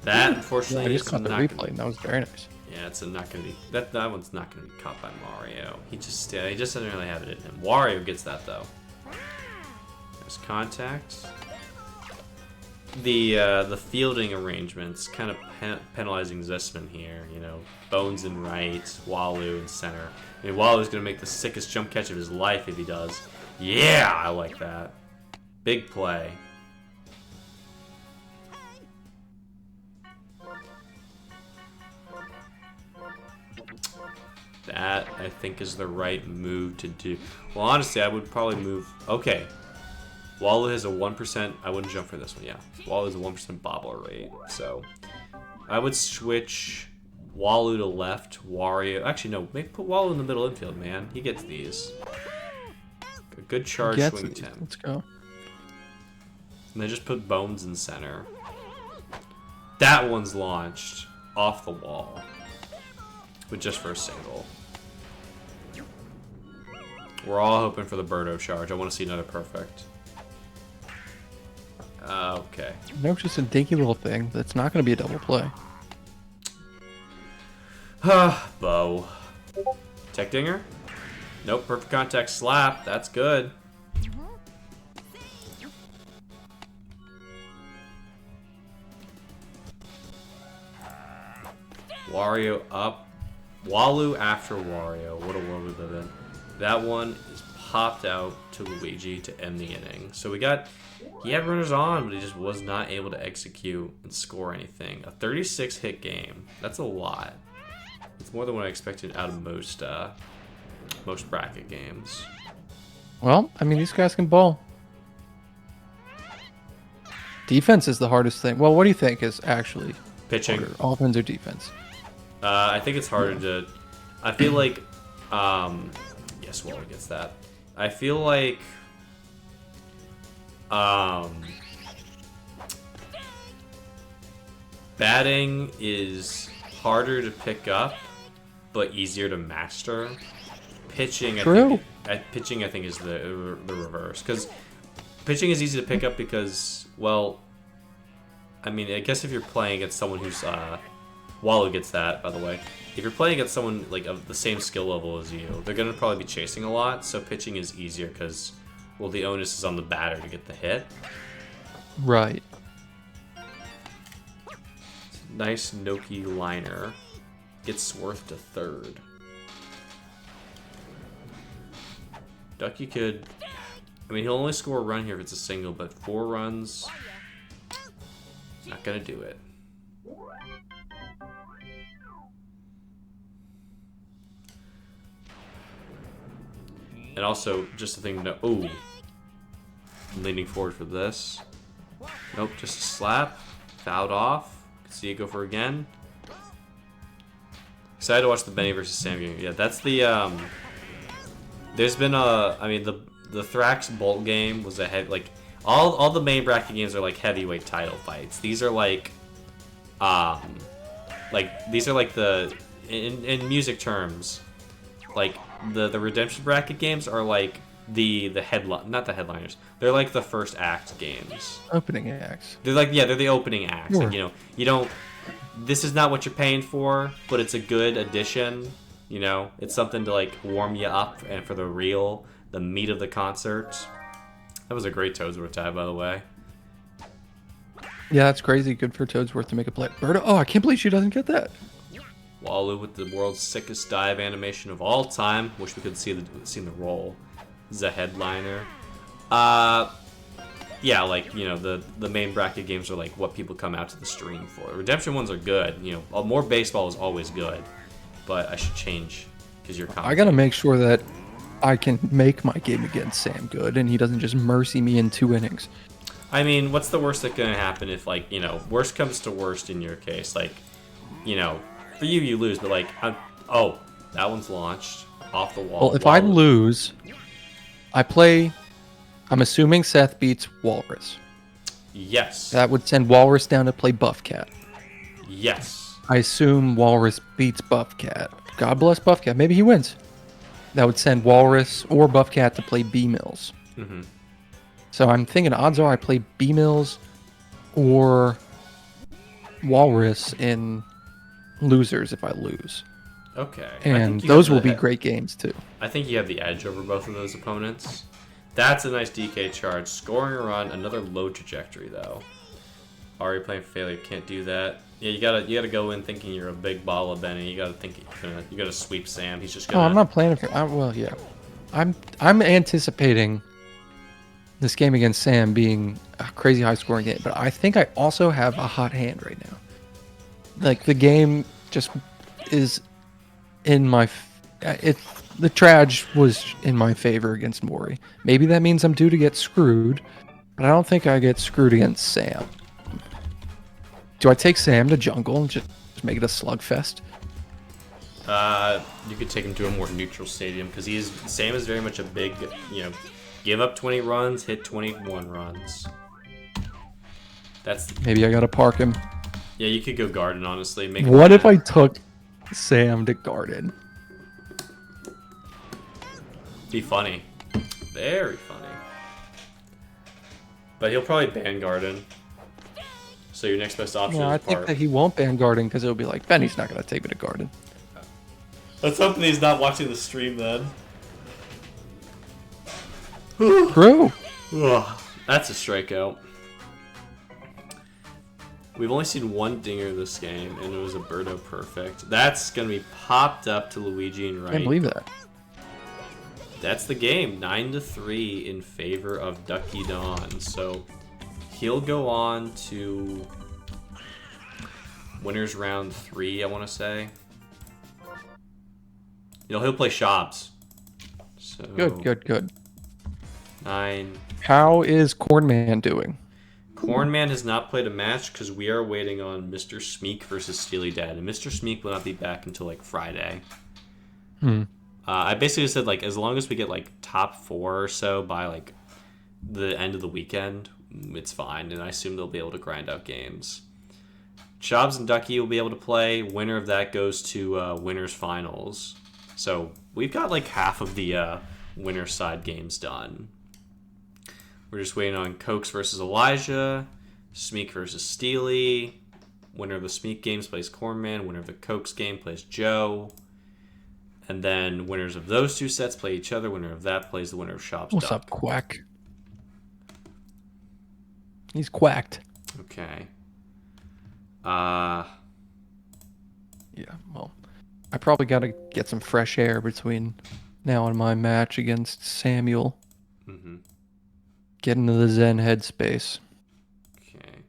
That, unfortunately, I just caught the replay, and that was very nice. Yeah, it's not gonna be that one's not gonna be caught by Mario. He just doesn't really have it in him. Wario gets that though. There's contact. The fielding arrangements kind of penalizing Zisman here. You know, Bones in right, Walu in center. I mean, Walu's gonna make the sickest jump catch of his life if he does. Yeah, I like that. Big play. That, I think, is the right move to do. Well, honestly, I would probably move... Okay. Walu has a 1%... I wouldn't jump for this one, yeah. Walu has a 1% bobbler rate, so... I would switch Walu to left, Wario... Actually, no. Maybe put Walu in the middle infield, man. He gets these. A good charge swing attempt. Let's go. And then just put Bones in center. That one's launched off the wall. But just for a single. We're all hoping for the Birdo charge. I want to see another perfect. Okay. No, just a dinky little thing. That's not going to be a double play. Bo. Tech dinger? Nope, perfect contact slap. That's good. Wario up. Walu after Wario. What a world we live in. That one is popped out to Luigi to end the inning. So he had runners on, but he just was not able to execute and score anything. A 36 hit game. That's a lot. It's more than what I expected out of most bracket games. Well, I mean, these guys can bowl. Defense is the hardest thing. Well, what do you think is actually Pitching. harder, offense or defense? I think it's harder to... I feel like... yes, Waller gets that. I feel like... batting is harder to pick up, but easier to master. Pitching, pitching, I think, is the reverse. Because pitching is easy to pick up because, well... I mean, I guess if you're playing against someone who's... Walu gets that, by the way. If you're playing against someone like of the same skill level as you, they're gonna probably be chasing a lot. So pitching is easier because, well, the onus is on the batter to get the hit. Right. Nice Noki liner. Gets Swarth to third. Ducky could. I mean, he'll only score a run here if it's a single, but 4 runs. Not gonna do it. And also, just a thing to know. Ooh. I'm leaning forward for this. Nope, just a slap. Fouled off. See it go for again. Excited to watch the Benny versus Sam game. Yeah, that's the, there's been I mean, the Thrax Bolt game was a heavy, like, all the main bracket games are, like, heavyweight title fights. These are, like, these are, like, in music terms, like, the Redemption bracket games are, like, the headline, not the headliners. They're, like, the first act games. Opening acts. They're, like, yeah, they're the opening acts. Sure. Like, you don't, this is not what you're paying for, but it's a good addition. You know, it's something to like warm you up and for the meat of the concert. That was a great Toadsworth tie, by the way. Yeah, that's crazy. Good for Toadsworth to make a play. Berta, oh, I can't believe she doesn't get that. Walu with the world's sickest dive animation of all time. Wish we could see the roll. This is a headliner. Yeah, like, you know, the main bracket games are like what people come out to the stream for. Redemption ones are good. You know, more baseball is always good. But I should change because you're I gotta make sure that I can make my game against Sam good, and he doesn't just mercy me in 2 innings. I mean, what's the worst that gonna happen if, like, you know, worst comes to worst in your case? Like, you know, for you lose, but like, oh, that one's launched off the wall. Well, if I lose, I'm assuming Seth beats Walrus. Yes. That would send Walrus down to play Buff Cat. Yes. I assume Walrus beats Buff Cat. God bless Buff Cat. Maybe he wins. That would send Walrus or Buff Cat to play B Mills. Mm-hmm. So I'm thinking odds are I play B Mills or Walrus in losers if I lose. Okay. And those will be great games too. I think you have the edge over both of those opponents. That's a nice DK charge. Scoring a run, another low trajectory though. Already playing failure, can't do that. Yeah, you gotta go in thinking you're a big ball of Benny. You gotta think you gotta sweep Sam. He's just gonna. Oh, I'm not playing for. Well, yeah, I'm anticipating this game against Sam being a crazy high scoring game, but I think I also have a hot hand right now. Like the game just is in my. The trage was in my favor against Mori. Maybe that means I'm due to get screwed, but I don't think I get screwed against Sam. Do I take Sam to jungle and just make it a slugfest? You could take him to a more neutral stadium because Sam is very much a big, you know, give up 20 runs, hit 21 runs. Maybe I gotta park him. Yeah, you could go Garden, honestly. What if I took Sam to Garden? Be funny. Very funny. But he'll probably ban Garden. So your next best option No, is I think Park. that he won't ban Garden because it'll be like, Benny's not gonna take me to Garden. Let's hope that he's not watching the stream then. True. Ugh, that's a strikeout. We've only seen one dinger this game, and it was a Birdo perfect. That's going to be popped up to Luigi and right. Can't believe that. That's the game. 9-3 in favor of Ducky Dawn. So he'll go on to winners round 3, I want to say. You know, he'll play Shops. So Good. 9. How is Cornman doing? Cornman has not played a match because we are waiting on Mr. Smeek versus Steely Dad, and Mr. Smeek will not be back until like Friday. I basically said like as long as we get like top 4 or so by like the end of the weekend, it's fine, and I assume they'll be able to grind out games. Chobs and Ducky will be able to play. Winner of that goes to winners finals. So we've got like half of the winner side games done. We're just waiting on Cokes versus Elijah, Smeek versus Steely. Winner of the Smeek games plays Cornman. Winner of the Cokes game plays Joe. And then winners of those 2 sets play each other. Winner of that plays the winner of Shop's What's Duck. up, Quack? He's quacked. Okay. Yeah, well, I probably got to get some fresh air between now and my match against Samuel. Mm-hmm. Get into the Zen headspace. Okay.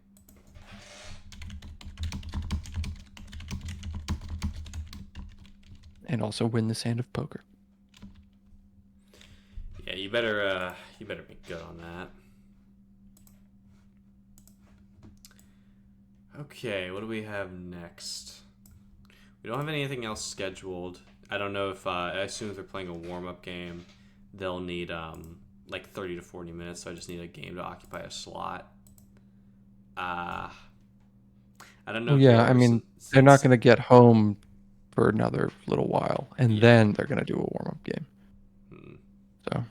And also win this hand of poker. you better be good on that. Okay, what do we have next? We don't have anything else scheduled. I don't know if I assume if they're playing a warm-up game, they'll need like 30 to 40 minutes. So I just need a game to occupy a slot. I don't know. Well, if they yeah, are, I mean, they're not going to get home for another little while, and then they're going to do a warm-up game. So.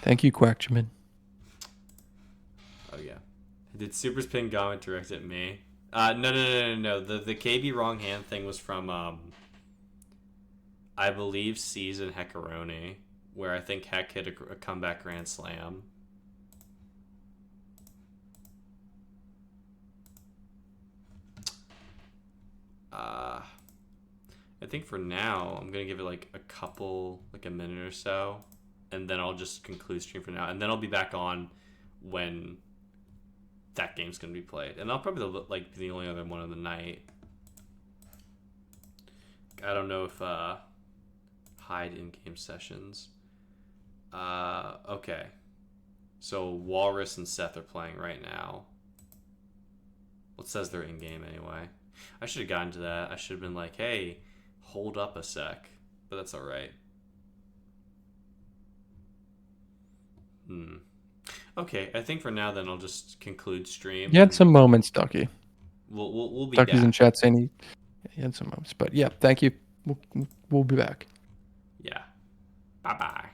Thank you, Quackjamin. Oh yeah. Did Super Spin Gauntlet direct at me? No. The KB wrong hand thing was from I believe Season Heckaroni, where I think Heck hit a comeback grand slam. I think for now I'm gonna give it like a minute or so, and then I'll just conclude stream for now, and then I'll be back on when that game's gonna be played, and I'll probably like be the only other one of the night. I don't know if hide in-game sessions. Okay, so Walrus and Seth are playing right now. Well, it says they're in-game anyway. I should have gotten to that. I should have been like, hey, hold up a sec, but that's all right. Okay, I think for now then I'll just conclude stream. You had some moments, Ducky. We'll be Ducky's back. in chat saying he had some moments, but yeah, thank you. We'll be back. Yeah. Bye-bye.